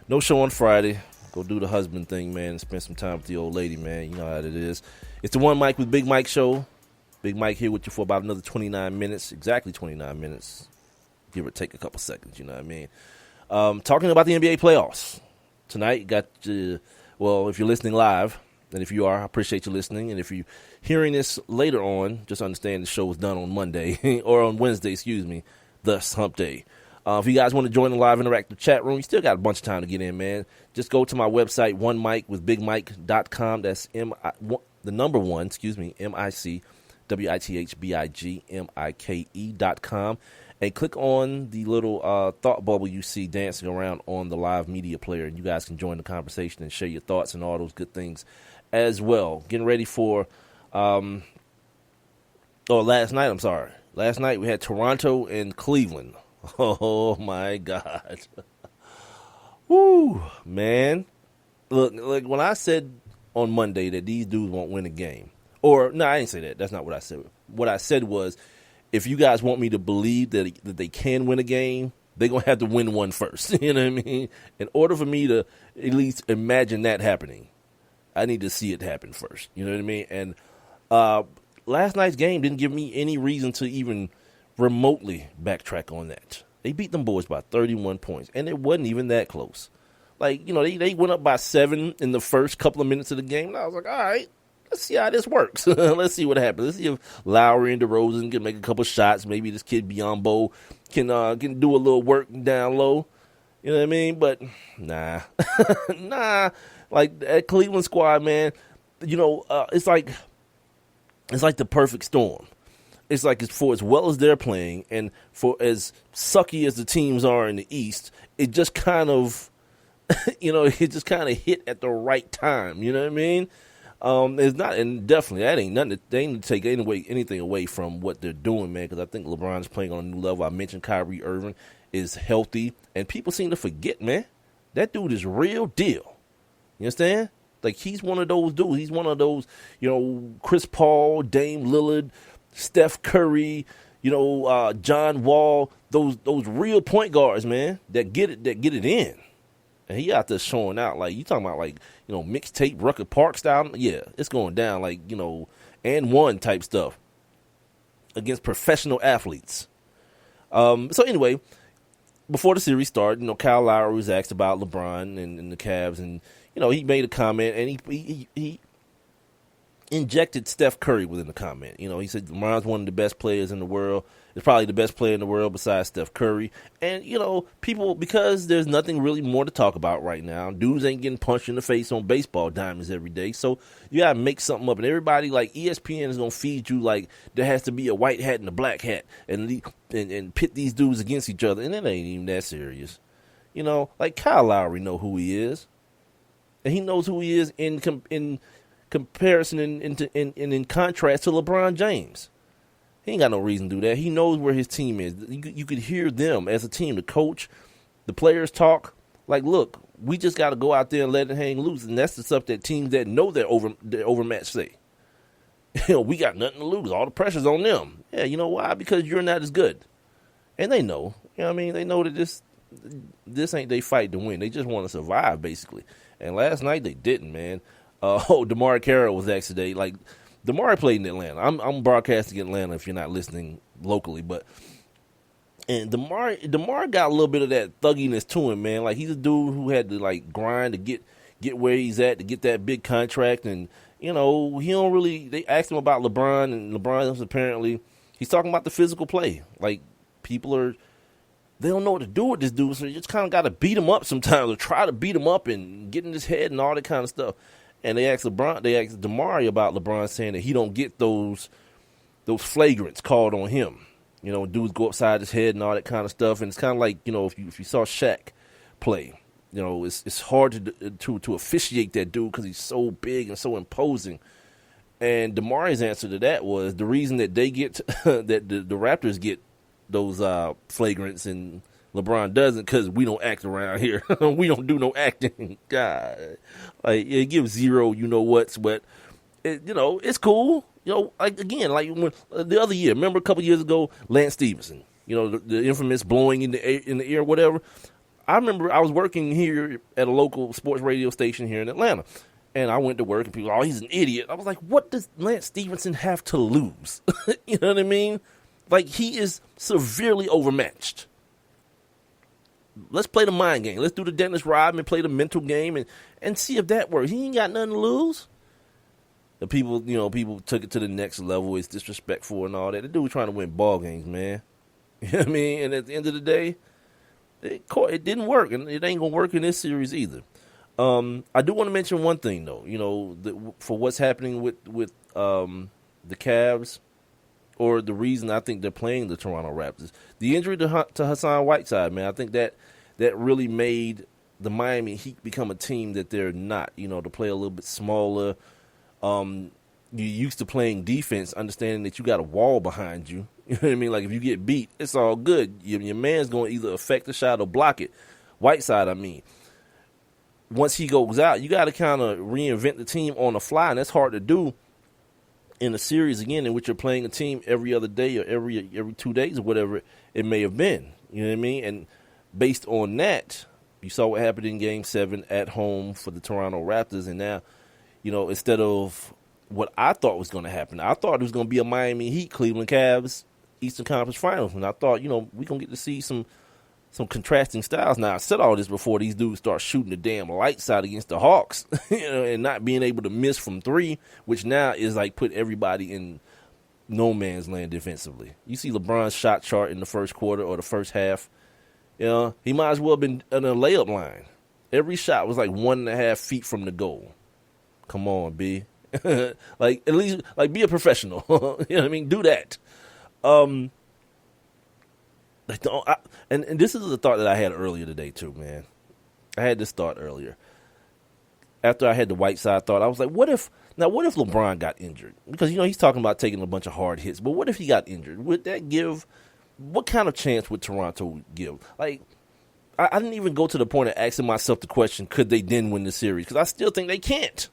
no show on Friday. Go do the husband thing, man, and spend some time with the old lady, man. You know how it is. It's the One Mike with Big Mike show. Big Mike here with you for about another 29 minutes, exactly 29 minutes, give or take a couple seconds. You know what I mean? Talking about the NBA playoffs tonight. Got well, if you're listening live, and if you are, I appreciate you listening. And if you're hearing this later on, just understand the show was done on Monday or on Wednesday, thus Hump Day. If you guys want to join the live interactive chat room, you still got a bunch of time to get in, man. Just go to my website, onemikewithbigmike.com. That's MICWITHBIGMIKE.com. And click on the little thought bubble you see dancing around on the live media player. And you guys can join the conversation and share your thoughts and all those good things as well. Getting ready for, last night we had Toronto and Cleveland. Oh, my God. Woo, man. Look, when I said on Monday that these dudes won't win a game, I didn't say that. That's not what I said. What I said was, if you guys want me to believe that they can win a game, they're going to have to win one first. You know what I mean? In order for me to at least imagine that happening, I need to see it happen first. You know what I mean? And last night's game didn't give me any reason to even remotely backtrack on that. They beat them boys by 31 points, and it wasn't even that close. Like, you know, they went up by 7 in the first couple of minutes of the game, and I was like, all right, let's see how this works. Let's see what happens. Let's see if Lowry and DeRozan can make a couple shots. Maybe this kid Biyombo can do a little work down low. You know what I mean? But nah. Like that Cleveland squad, man, you know, it's like the perfect storm. It's like for as well as they're playing and for as sucky as the teams are in the East, it just kind of, it just kind of hit at the right time. You know what I mean? It's not, and definitely that ain't nothing. They ain't to take anything away from what they're doing, man. Because I think LeBron's playing on a new level. I mentioned Kyrie Irving is healthy, and people seem to forget, man. That dude is real deal. You understand? Like he's one of those dudes. He's one of those, Chris Paul, Dame Lillard, Steph Curry, John Wall, those real point guards, man, that get it in. And he out there showing out, like, you talking about, like, mixtape Rucker Park style. Yeah, it's going down, like, and one type stuff against professional athletes. So anyway, before the series started, Kyle Lowry was asked about LeBron and the Cavs, and, he made a comment, and he injected Steph Curry within the comment. He said LeBron's one of the best players in the world. He's probably the best player in the world besides Steph Curry. And, people, because there's nothing really more to talk about right now, dudes ain't getting punched in the face on baseball diamonds every day. So you got to make something up. And everybody, like ESPN is going to feed you like there has to be a white hat and a black hat and pit these dudes against each other. And it ain't even that serious. Like Kyle Lowry know who he is. And he knows who he is in comparison and in contrast to LeBron James. He ain't got no reason to do that. He knows where his team is. You could hear them as a team, the coach, the players talk. Like, look, we just got to go out there and let it hang loose. And that's the stuff that teams that know they're overmatched say. We got nothing to lose. All the pressure's on them. Yeah, you know why? Because you're not as good. And they know. You know what I mean? They know that this ain't they fight to win. They just want to survive, basically. And last night they didn't, man. DeMar Carroll was actually like DeMar played in Atlanta. I'm broadcasting in Atlanta if you're not listening locally, and DeMar got a little bit of that thugginess to him, man. Like he's a dude who had to like grind to get where he's at, to get that big contract, and you know he don't really. They asked him about LeBron, and LeBron was apparently he's talking about the physical play. Like people they don't know what to do with this dude, so you just kind of got to beat him up sometimes, or try to beat him up and get in his head and all that kind of stuff. And they asked DeMar about LeBron, saying that he don't get those flagrants called on him. You know, dudes go upside his head and all that kind of stuff. And it's kind of like, you know, if you saw Shaq play, you know, it's hard to officiate that dude because he's so big and so imposing. And DeMar's answer to that was the reason that they get that the Raptors get those flagrants and LeBron doesn't, because we don't act around here. We don't do no acting. God, like it gives zero, you know what's, but you know it's cool. You know, like again, like when, the other year, remember a couple years ago, Lance Stevenson. You know, the infamous blowing in the ear, whatever. I remember I was working here at a local sports radio station here in Atlanta, and I went to work, and people, oh, he's an idiot. I was like, what does Lance Stevenson have to lose? You know what I mean? Like he is severely overmatched. Let's play the mind game. Let's do the Dennis Rodman, play the mental game, and see if that works. He ain't got nothing to lose. The people took it to the next level. It's disrespectful and all that. The dude was trying to win ball games, man. You know what I mean? And at the end of the day, it didn't work, and it ain't gonna work in this series either. I do want to mention one thing though. You know, for what's happening with the Cavs, or the reason I think they're playing the Toronto Raptors, the injury to Hassan Whiteside, man. I think that really made the Miami Heat become a team that they're not. You know, to play a little bit smaller. You're used to playing defense, understanding that you got a wall behind you. You know what I mean? Like if you get beat, it's all good. Your man's going to either affect the shot or block it. Whiteside, I mean. Once he goes out, you got to kind of reinvent the team on the fly, and that's hard to do in a series again in which you're playing a team every other day or every 2 days or whatever it may have been. You know what I mean? And based on that, you saw what happened in Game 7 at home for the Toronto Raptors, and now, you know, instead of what I thought was going to happen, I thought it was going to be a Miami Heat, Cleveland Cavs, Eastern Conference Finals, and I thought, you know, we're going to get to see some contrasting styles. Now, I said all this before these dudes start shooting the damn lights out against the Hawks, you know, and not being able to miss from three, which now is like put everybody in no man's land defensively. You see LeBron's shot chart in the first quarter or the first half. You know, he might as well have been in a layup line. Every shot was like 1.5 feet from the goal. Come on, B. Like, at least, like, be a professional. You know what I mean? Do that. And this is the thought that I had earlier today, too, man. I had this thought earlier. After I had the Whiteside thought, I was like, what if LeBron got injured? Because, you know, he's talking about taking a bunch of hard hits. But what if he got injured? Would that give, what kind of chance would Toronto give? Like, I didn't even go to the point of asking myself the question, could they then win the series? Because I still think they can't.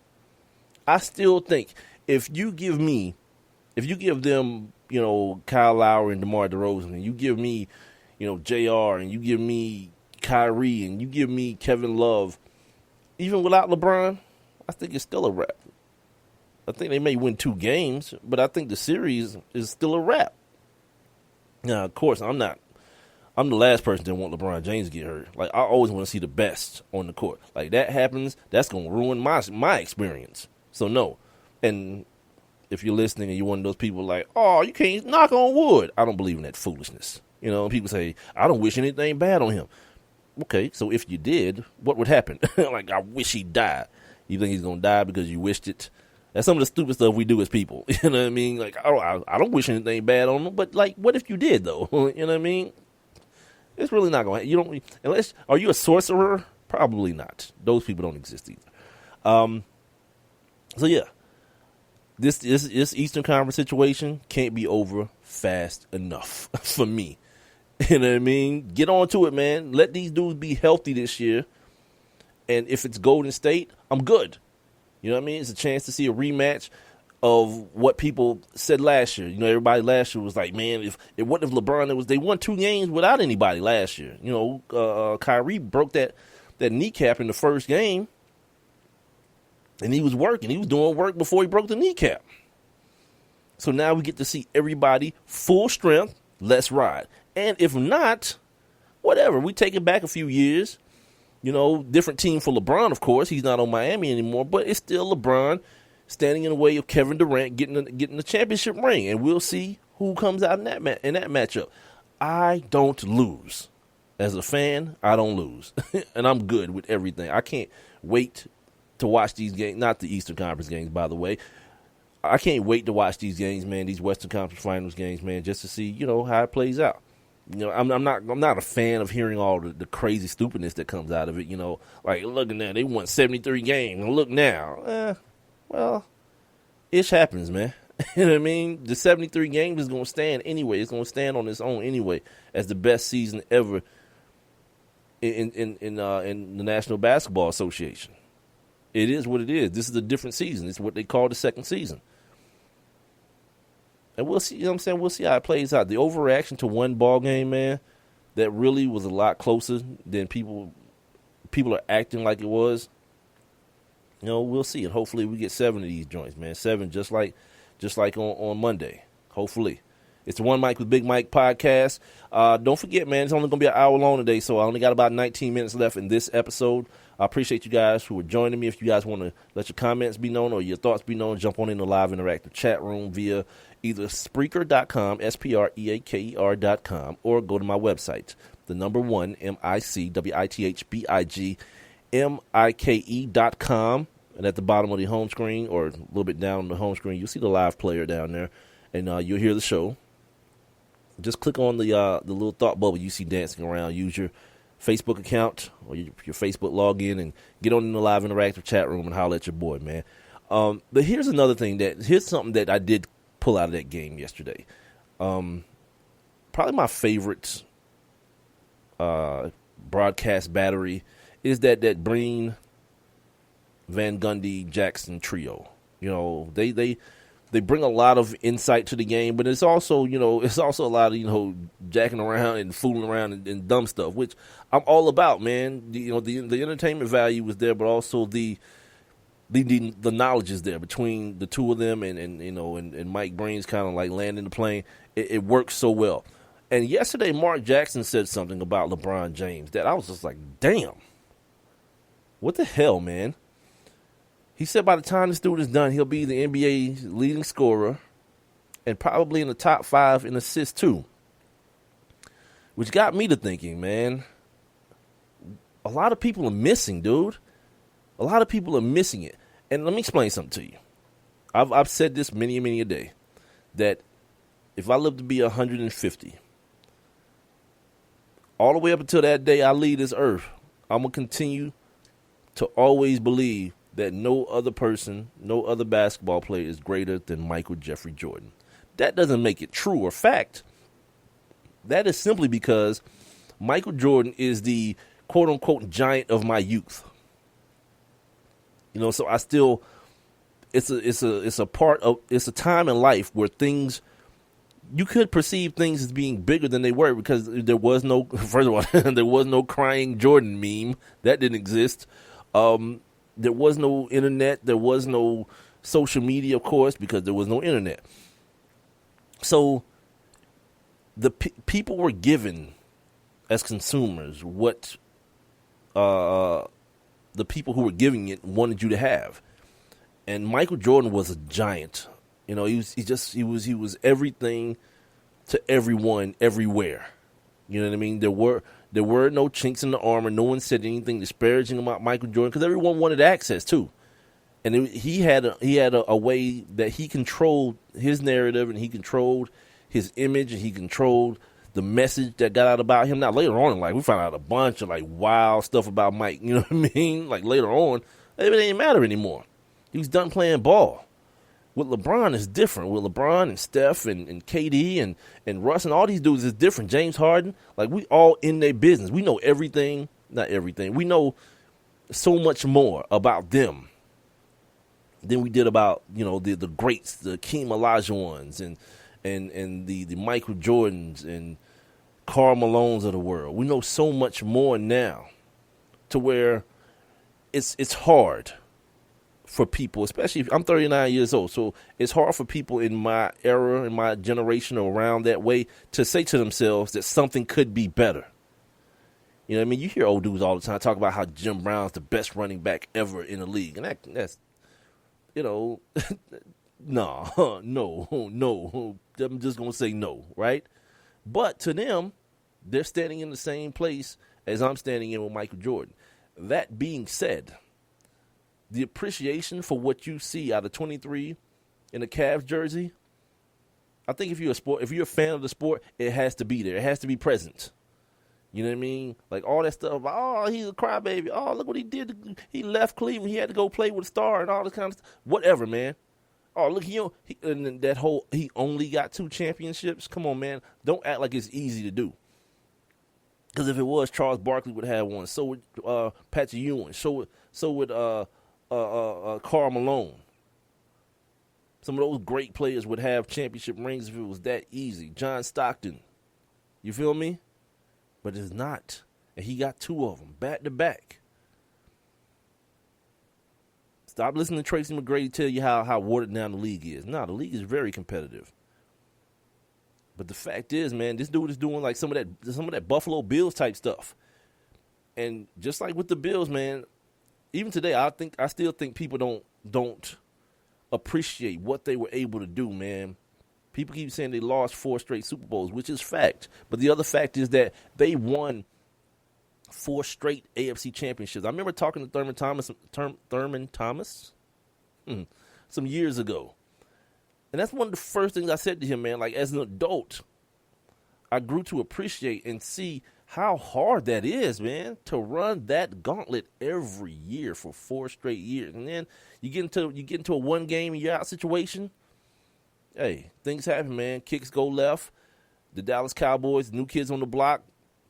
I still think if you give them, you know, Kyle Lowry and DeMar DeRozan, and you give me, you know, JR, and you give me Kyrie, and you give me Kevin Love, even without LeBron, I think it's still a wrap. I think they may win 2 games, but I think the series is still a wrap. Now, of course, I'm the last person that want LeBron James to get hurt. Like, I always want to see the best on the court. Like, that happens, that's going to ruin my experience. So, no. And if you're listening and you're one of those people like, oh, you can't knock on wood. I don't believe in that foolishness. You know, people say, I don't wish anything bad on him. Okay, so if you did, what would happen? Like, I wish he died. You think he's going to die because you wished it? That's some of the stupid stuff we do as people. You know what I mean? Like, I don't wish anything bad on him, but, like, what if you did, though? You know what I mean? It's really not going to happen. Are you a sorcerer? Probably not. Those people don't exist either. So, yeah. This Eastern Conference situation can't be over fast enough for me. You know what I mean? Get on to it, man. Let these dudes be healthy this year. And if it's Golden State, I'm good. You know what I mean? It's a chance to see a rematch. of what people said last year. You know, everybody last year was like, man, if it wasn't if LeBron, they won 2 games without anybody last year. You know, Kyrie broke that kneecap in the first game, and he was working. He was doing work before he broke the kneecap. So now we get to see everybody full strength. Let's ride. And if not, whatever. We take it back a few years. You know, different team for LeBron, of course. He's not on Miami anymore, but it's still LeBron standing in the way of Kevin Durant getting the championship ring, and we'll see who comes out in that matchup. I don't lose. As a fan, I don't lose, and I'm good with everything. I can't wait to watch these games, not the Eastern Conference games, by the way. I can't wait to watch these games, man, these Western Conference Finals games, man, just to see, you know, how it plays out. You know, I'm not a fan of hearing all the crazy stupidness that comes out of it, you know, like, look at that, they won 73 games, and look now. Well, ish happens, man. You know what I mean? The 73 games is going to stand anyway. It's going to stand on its own anyway as the best season ever in the National Basketball Association. It is what it is. This is a different season. It's what they call the second season. And we'll see, you know what I'm saying? We'll see how it plays out. The overreaction to one ball game, man, that really was a lot closer than people are acting like it was. You know, we'll see it. Hopefully we get 7 of these joints, man. 7 just like on Monday. Hopefully. It's the One Mic with Big Mike podcast. Don't forget, man, it's only going to be an hour long today, so I only got about 19 minutes left in this episode. I appreciate you guys who are joining me. If you guys want to let your comments be known or your thoughts be known, jump on in the live interactive chat room via either Spreaker.com, Spreaker.com, or go to my website, the number 1, MICWITHBIGMIKE.com. And at the bottom of the home screen, or a little bit down the home screen, you'll see the live player down there, and you'll hear the show. Just click on the little thought bubble you see dancing around. Use your Facebook account or your Facebook login and get on in the live interactive chat room and holler at your boy, man. But here's another thing here's something that I did pull out of that game yesterday. Probably my favorite broadcast battery is that Breen, Van Gundy, Jackson trio. You know, they bring a lot of insight to the game, but it's also, you know, a lot of, you know, jacking around and fooling around and dumb stuff, which I'm all about, man. You know, the entertainment value is there, but also the knowledge is there between the two of them, and you know, and Mike Breen's kind of like landing the plane. It works so well. And yesterday, Mark Jackson said something about LeBron James that I was just like, damn, what the hell, man? He said by the time this dude is done, he'll be the NBA's leading scorer and probably in the top 5 in assists too. Which got me to thinking, man, a lot of people are missing, dude. A lot of people are missing it. And let me explain something to you. I've said this many a day, that if I live to be 150, all the way up until that day I leave this earth, I'm going to continue to always believe that no other person, no other basketball player is greater than Michael Jeffrey Jordan. That doesn't make it true or fact. That is simply because Michael Jordan is the quote-unquote giant of my youth. You know, so I still, it's a part of, it's a time in life where things, you could perceive things as being bigger than they were because there was no, first of all, there was no crying Jordan meme. That didn't exist. There was no internet. There was no social media, of course, because there was no internet. So the people were given, as consumers, what the people who were giving it wanted you to have. And Michael Jordan was a giant. You know, he was everything to everyone, everywhere. You know what I mean? There were no chinks in the armor. No one said anything disparaging about Michael Jordan because everyone wanted access too. And he had a way that he controlled his narrative, and he controlled his image, and he controlled the message that got out about him. Now later on in life, we found out a bunch of like wild stuff about Mike. You know what I mean? Like later on, it didn't matter anymore. He was done playing ball. With LeBron, it's different. With LeBron and Steph and KD and Russ and all these dudes, is different. James Harden, like we all in their business. We know everything, not everything. We know so much more about them than we did about, the greats, the Hakeem Olajuwons and the Michael Jordans and Karl Malones of the world. We know so much more now to where it's hard for people, especially if I'm 39 years old. So it's hard for people in my era, in my generation or around that way to say to themselves that something could be better. You know what I mean? You hear old dudes all the time talk about how Jim Brown's the best running back ever in the league. And that's, no. I'm just going to say no, right? But to them, they're standing in the same place as I'm standing in with Michael Jordan. That being said, the appreciation for what you see out of 23 in a Cavs jersey, I think if you're a fan of the sport, it has to be there. It has to be present. You know what I mean? Like all that stuff. Oh, he's a crybaby. Oh, look what he did. He left Cleveland. He had to go play with a star and all this kind of stuff. Whatever, man. Oh, look, he only got 2 championships. Come on, man. Don't act like it's easy to do. Because if it was, Charles Barkley would have one. So would Patrick Ewing. So would Karl Malone. Some of those great players would have championship rings if it was that easy. John Stockton. You feel me? But it's not. And he got 2 of them, back to back. Stop listening to Tracy McGrady tell you how watered down the league is. No, the league is very competitive. But the fact is, man, this dude is doing like some of that Buffalo Bills type stuff. And just like with the Bills, man, even today, I still think people don't appreciate what they were able to do, man. People keep saying they lost 4 straight Super Bowls, which is fact. But the other fact is that they won 4 straight AFC championships. I remember talking to Thurman Thomas some years ago. And that's one of the first things I said to him, man. Like, as an adult, I grew to appreciate and see how hard that is, man, to run that gauntlet every year for 4 straight years. And then you get into a one-game and you're out situation. Hey, things happen, man. Kicks go left. The Dallas Cowboys, New Kids on the Block,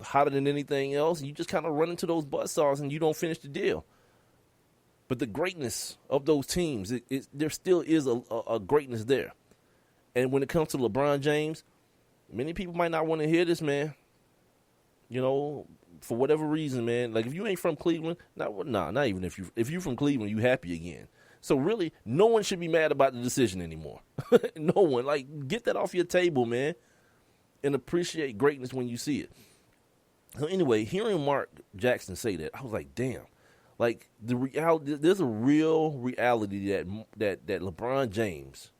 hotter than anything else. And you just kind of run into those buzzsaws and you don't finish the deal. But the greatness of those teams, there still is a greatness there. And when it comes to LeBron James, many people might not want to hear this, man. You know, for whatever reason, man. Like, if you ain't from Cleveland, not even if you're from Cleveland, you happy again. So really, no one should be mad about the decision anymore. No one. Like, get that off your table, man, and appreciate greatness when you see it. So anyway, hearing Mark Jackson say that, I was like, damn. Like, there's a real reality that LeBron James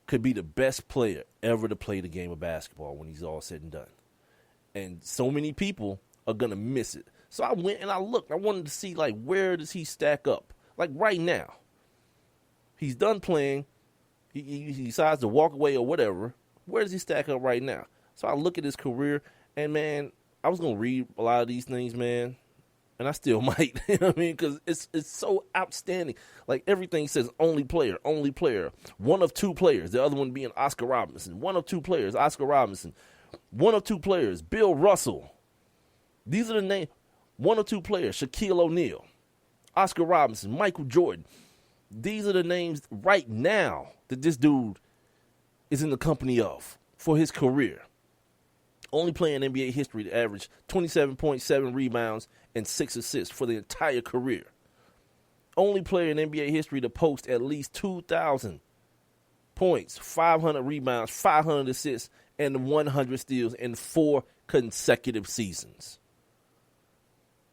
could be the best player ever to play the game of basketball when he's all said and done. And so many people are going to miss it. So I went and I looked. I wanted to see, like, where does he stack up? Like, right now. He's done playing. He decides to walk away or whatever. Where does he stack up right now? So I look at his career, and, man, I was going to read a lot of these things, man. And I still might, you know what I mean? Because it's so outstanding. Like, everything says only player. One of 2 players. The other one being Oscar Robinson. One of 2 players, Oscar Robinson. One of 2 players, Bill Russell. These are the names. One of 2 players, Shaquille O'Neal. Oscar Robinson, Michael Jordan. These are the names right now that this dude is in the company of for his career. Only player in NBA history to average 27.7 rebounds and 6 assists for the entire career. Only player in NBA history to post at least 2,000 points, 500 rebounds, 500 assists, and 100 steals in 4 consecutive seasons.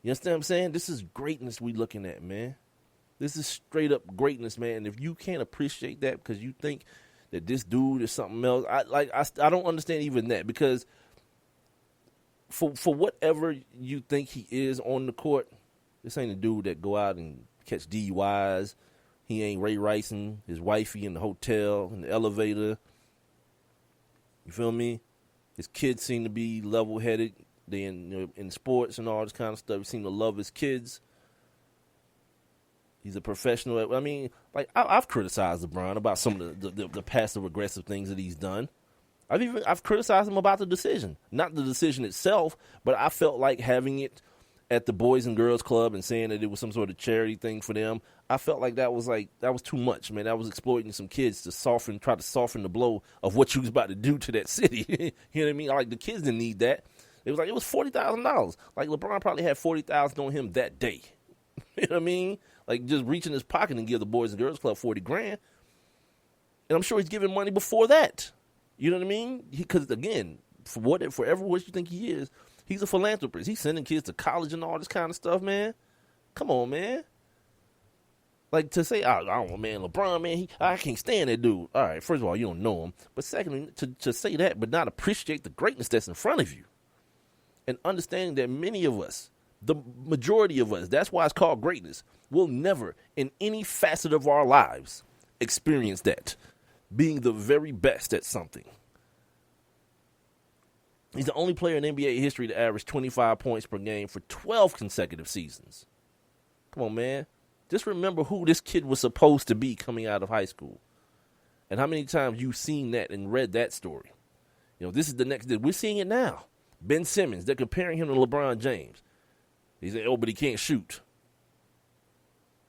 You understand what I'm saying? This is greatness we looking at, man. This is straight up greatness, man. And if you can't appreciate that because you think that this dude is something else, I don't understand even that, because for whatever you think he is on the court, this ain't a dude that go out and catch DUIs. He ain't Ray Ricing his wifey in the hotel, in the elevator. You feel me? His kids seem to be level-headed. They in sports and all this kind of stuff. He seem to love his kids. He's a professional. I mean, like, I've criticized LeBron about some of the passive-aggressive things that he's done. I've criticized him about the decision. Not the decision itself, but I felt like having it at the Boys and Girls Club and saying that it was some sort of charity thing for them. I felt like that was too much, man. That was exploiting some kids to try to soften the blow of what you was about to do to that city. You know what I mean? Like, the kids didn't need that. It was $40,000. Like, LeBron probably had $40,000 on him that day. You know what I mean? Like, just reach in his pocket and give the Boys and Girls Club $40,000. And I'm sure he's giving money before that. You know what I mean? Because, again, for every what you think he is, he's a philanthropist. He's sending kids to college and all this kind of stuff, man. Come on, man. Like, to say, I don't know, man, LeBron, man, I can't stand that dude. All right, first of all, you don't know him. But secondly, to say that but not appreciate the greatness that's in front of you. And understanding that many of us, the majority of us, that's why it's called greatness, will never, in any facet of our lives, experience that. Being the very best at something. He's the only player in NBA history to average 25 points per game for 12 consecutive seasons. Come on, man. Just remember who this kid was supposed to be coming out of high school. And how many times you've seen that and read that story. You know, this is the next. We're seeing it now. Ben Simmons, they're comparing him to LeBron James. He said, but he can't shoot.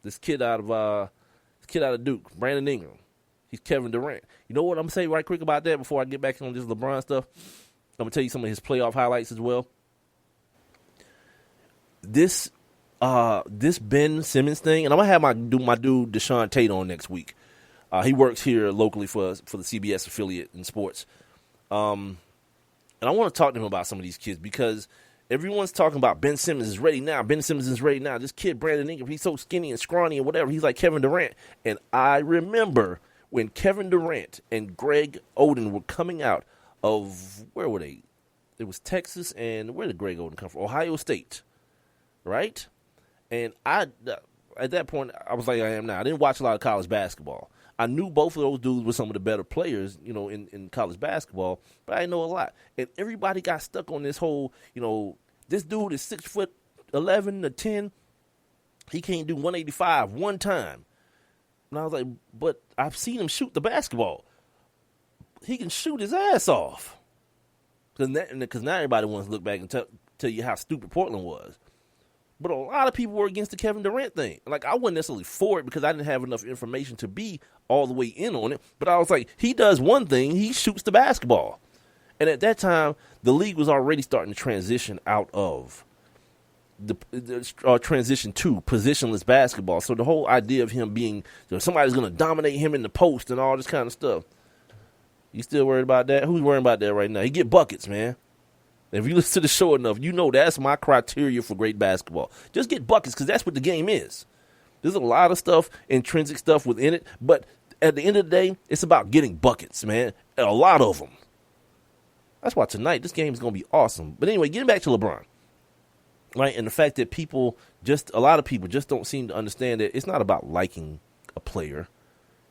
This kid out of Duke, Brandon Ingram. He's Kevin Durant. You know what I'm going to say right quick about that before I get back on this LeBron stuff? I'm going to tell you some of his playoff highlights as well. This Ben Simmons thing, and I'm going to have my dude Deshaun Tate on next week. He works here locally for the CBS affiliate in sports. And I want to talk to him about some of these kids because everyone's talking about Ben Simmons is ready now. Ben Simmons is ready now. This kid, Brandon Ingram, he's so skinny and scrawny and whatever. He's like Kevin Durant. And I remember when Kevin Durant and Greg Oden were coming out of, where were they? It was Texas, and where did Greg Oden come from? Ohio State, right? And at that point, I was like I am now. I didn't watch a lot of college basketball. I knew both of those dudes were some of the better players, you know, in college basketball, but I didn't know a lot. And everybody got stuck on this whole, you know, this dude is 6'11" to 10. He can't do 185 one time. And I was like, but I've seen him shoot the basketball. He can shoot his ass off. Because now everybody wants to look back and tell you how stupid Portland was. But a lot of people were against the Kevin Durant thing. Like, I wasn't necessarily for it because I didn't have enough information to be all the way in on it. But I was like, he does one thing. He shoots the basketball. And at that time, the league was already starting to transition out of transition to positionless basketball. So the whole idea of him being, you know, somebody's going to dominate him in the post and all this kind of stuff. You still worried about that? Who's worrying about that right now? He get buckets, man. If you listen to the show enough, you know that's my criteria for great basketball. Just get buckets because that's what the game is. There's a lot of stuff, intrinsic stuff within it, but at the end of the day, it's about getting buckets, man. And a lot of them. That's why tonight this game is going to be awesome. But anyway, getting back to LeBron. Right, and the fact that a lot of people just don't seem to understand that it's not about liking a player.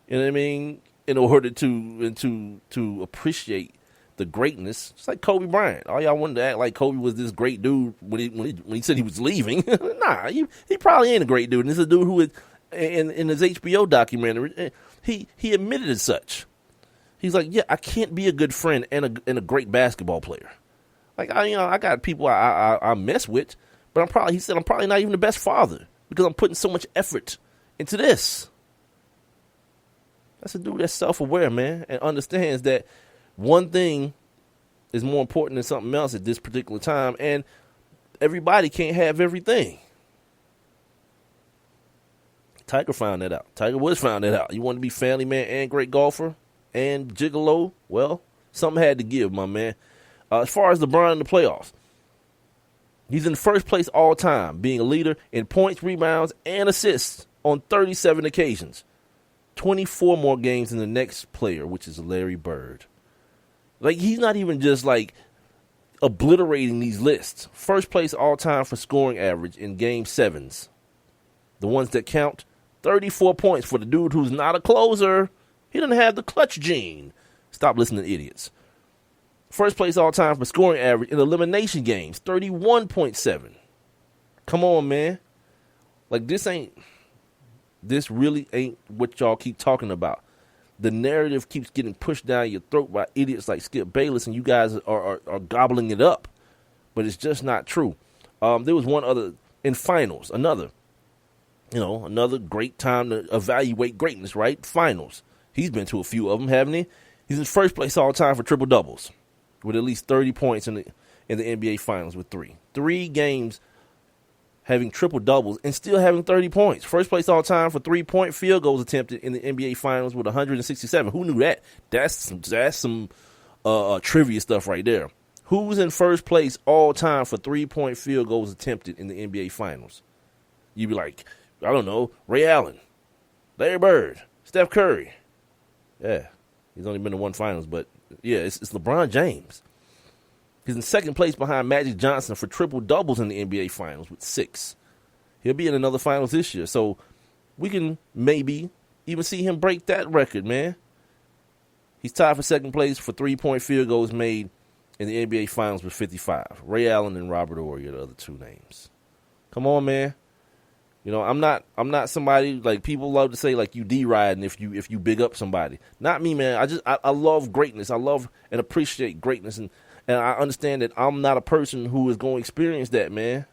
You know what I mean? In order to appreciate the greatness, it's like Kobe Bryant. All y'all wanted to act like Kobe was this great dude when he said he was leaving. Nah, he probably ain't a great dude. And this is a dude who is in his HBO documentary. He admitted as such. He's like, yeah, I can't be a good friend and a great basketball player. Like I got people I mess with. But I'm probably not even the best father because I'm putting so much effort into this. That's a dude that's self-aware, man, and understands that one thing is more important than something else at this particular time, and everybody can't have everything. Tiger found that out. Tiger Woods found that out. You want to be family man and great golfer and gigolo? Well, something had to give, my man. As far as LeBron in the playoffs, he's in first place all time, being a leader in points, rebounds, and assists on 37 occasions. 24 more games than the next player, which is Larry Bird. Like, he's not even just, like, obliterating these lists. First place all time for scoring average in Game 7s. The ones that count, 34 points for the dude who's not a closer. He doesn't have the clutch gene. Stop listening to idiots. First place all time for scoring average in elimination games, 31.7. Come on, man. Like, this really ain't what y'all keep talking about. The narrative keeps getting pushed down your throat by idiots like Skip Bayless, and you guys are gobbling it up. But it's just not true. There was one other in finals, another great time to evaluate greatness, right? Finals. He's been to a few of them, haven't he? He's in first place all time for triple doubles with at least 30 points in the NBA Finals with 3 games having triple doubles and still having 30 points. First place all time for 3-point field goals attempted in the NBA Finals with 167. Who knew that? That's some trivia stuff right there. Who's in first place all time for 3-point field goals attempted in the NBA Finals? You'd be like, I don't know, Ray Allen, Larry Bird, Steph Curry. Yeah, he's only been to one Finals, but yeah, it's LeBron James. He's in second place behind Magic Johnson for triple doubles in the NBA Finals with 6. He'll be in another Finals this year, so we can maybe even see him break that record, man. He's tied for second place for 3-point field goals made in the NBA Finals with 55. Ray Allen and Robert Horry are the other 2 names. Come on, man. You know, I'm not somebody like people love to say like you D-riding if you big up somebody. Not me, man. I love greatness. I love and appreciate greatness, and I understand that I'm not a person who is going to experience that, man.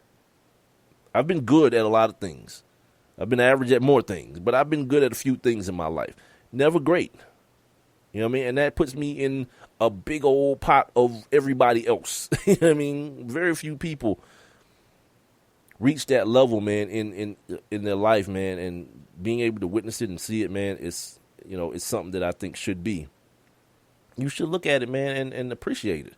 I've been good at a lot of things. I've been average at more things, but I've been good at a few things in my life. Never great. You know what I mean? And that puts me in a big old pot of everybody else. You know what I mean? Very few people reach that level, man, in their life, man, and being able to witness it and see it, man, it's something that I think should be. You should look at it, man, and appreciate it.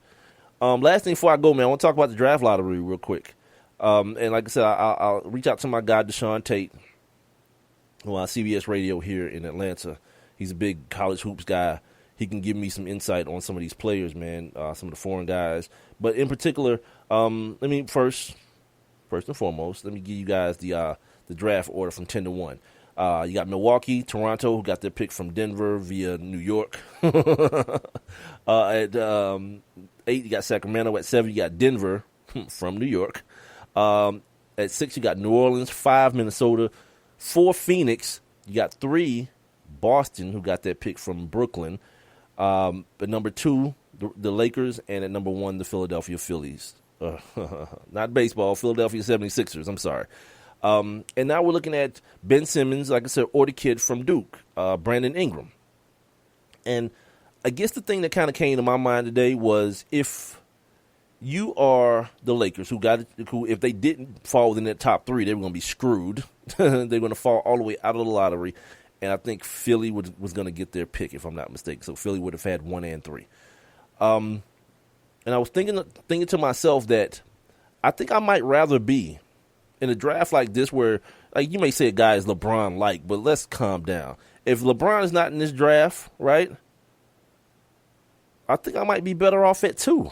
Last thing before I go, man, I want to talk about the draft lottery real quick. And like I said, I'll reach out to my guy, Deshaun Tate, who on CBS Radio here in Atlanta. He's a big college hoops guy. He can give me some insight on some of these players, man, some of the foreign guys. But in particular, first and foremost, let me give you guys the draft order from 10 to 1. You got Milwaukee, Toronto, who got their pick from Denver via New York. At 8, you got Sacramento. At 7, you got Denver from New York. At 6, you got New Orleans. 5, Minnesota. 4, Phoenix. You got 3, Boston, who got that pick from Brooklyn. At number 2, the Lakers. And at number 1, the Philadelphia Phillies. Not baseball, Philadelphia 76ers. I'm sorry. And now we're looking at Ben Simmons, like I said, or the kid from Duke, Brandon Ingram. And I guess the thing that kind of came to my mind today was if you are the Lakers, who if they didn't fall within that top 3, they were going to be screwed. They're going to fall all the way out of the lottery. And I think Philly was going to get their pick, if I'm not mistaken. So Philly would have had 1 and 3. And I was thinking to myself that I think I might rather be in a draft like this where, like, you may say a guy is LeBron-like, but let's calm down. If LeBron is not in this draft, right, I think I might be better off at 2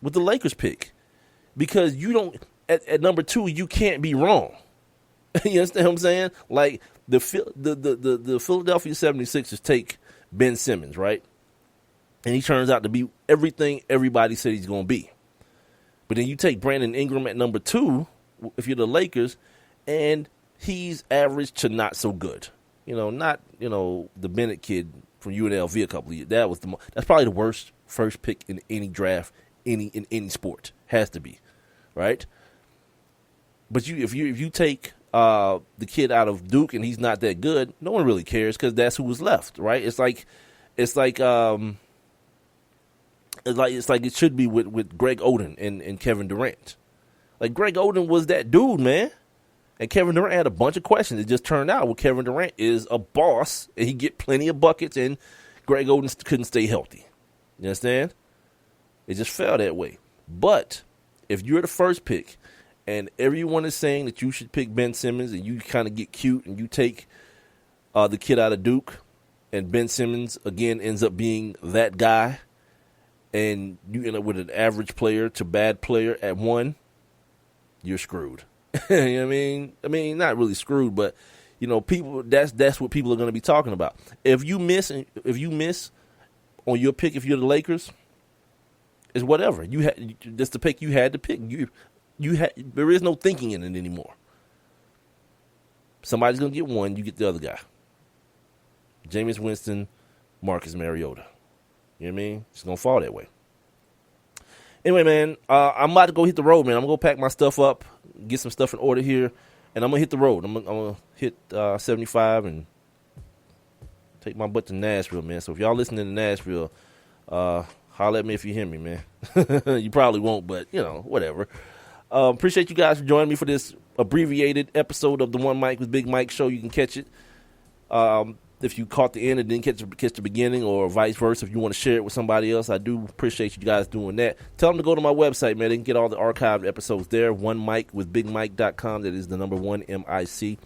with the Lakers pick. Because you don't, at number 2, you can't be wrong. You understand what I'm saying? Like, the Philadelphia 76ers take Ben Simmons, right? And he turns out to be everything everybody said he's going to be. But then you take Brandon Ingram at number 2, if you're the Lakers, and he's average to not so good. Not the Bennett kid from UNLV a couple of years. That's probably the worst first pick in any draft, in any sport. Has to be, right? But if you take the kid out of Duke and he's not that good, no one really cares because that's who was left, right? It's like it should be with Greg Oden and Kevin Durant. Like, Greg Oden was that dude, man. And Kevin Durant had a bunch of questions. It just turned out, well, Kevin Durant is a boss, and he get plenty of buckets, and Greg Oden couldn't stay healthy. You understand? It just fell that way. But if you're the first pick, and everyone is saying that you should pick Ben Simmons, and you kind of get cute, and you take the kid out of Duke, and Ben Simmons, again, ends up being that guy, and you end up with an average player to bad player at 1, you're screwed. You know what I mean? I mean, not really screwed, but people. That's what people are going to be talking about. If you miss on your pick, if you're the Lakers, it's whatever. That's the pick you had to pick. There is no thinking in it anymore. Somebody's going to get 1, you get the other guy. Jameis Winston, Marcus Mariota. You know what I mean? It's going to fall that way. Anyway, man, I'm about to go hit the road, man. I'm going to go pack my stuff up, get some stuff in order here, and I'm going to hit the road. I'm going to hit 75 and take my butt to Nashville, man. So if y'all listening to Nashville, holler at me if you hear me, man. You probably won't, but, whatever. Appreciate you guys for joining me for this abbreviated episode of the One Mic with Big Mike show. You can catch it if you caught the end and didn't catch the beginning, or vice versa. If you want to share it with somebody else, I do appreciate you guys doing that. Tell them to go to my website, man. They can get all the archived episodes there. OneMicWithBigMike.com. That is the number 1 MIC.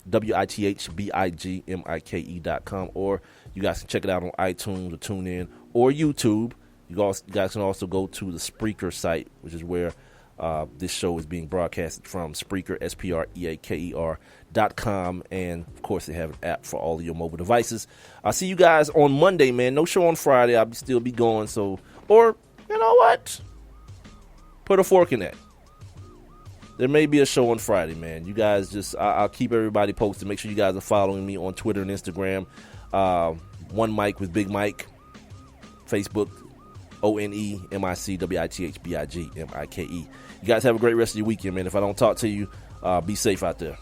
WITHBIGMIKE.com. Or you guys can check it out on iTunes or TuneIn or YouTube. You guys can also go to the Spreaker site, which is where this show is being broadcasted from. Spreaker, SPREAKER.com. And, of course, they have an app for all of your mobile devices. I'll see you guys on Monday, man. No show on Friday. I'll still be going. So, or, you know what? Put a fork in that. There may be a show on Friday, man. You guys I'll keep everybody posted. Make sure you guys are following me on Twitter and Instagram. One Mic with Big Mike. Facebook, ONEMICWITHBIGMIKE. You guys have a great rest of your weekend, man. If I don't talk to you, be safe out there.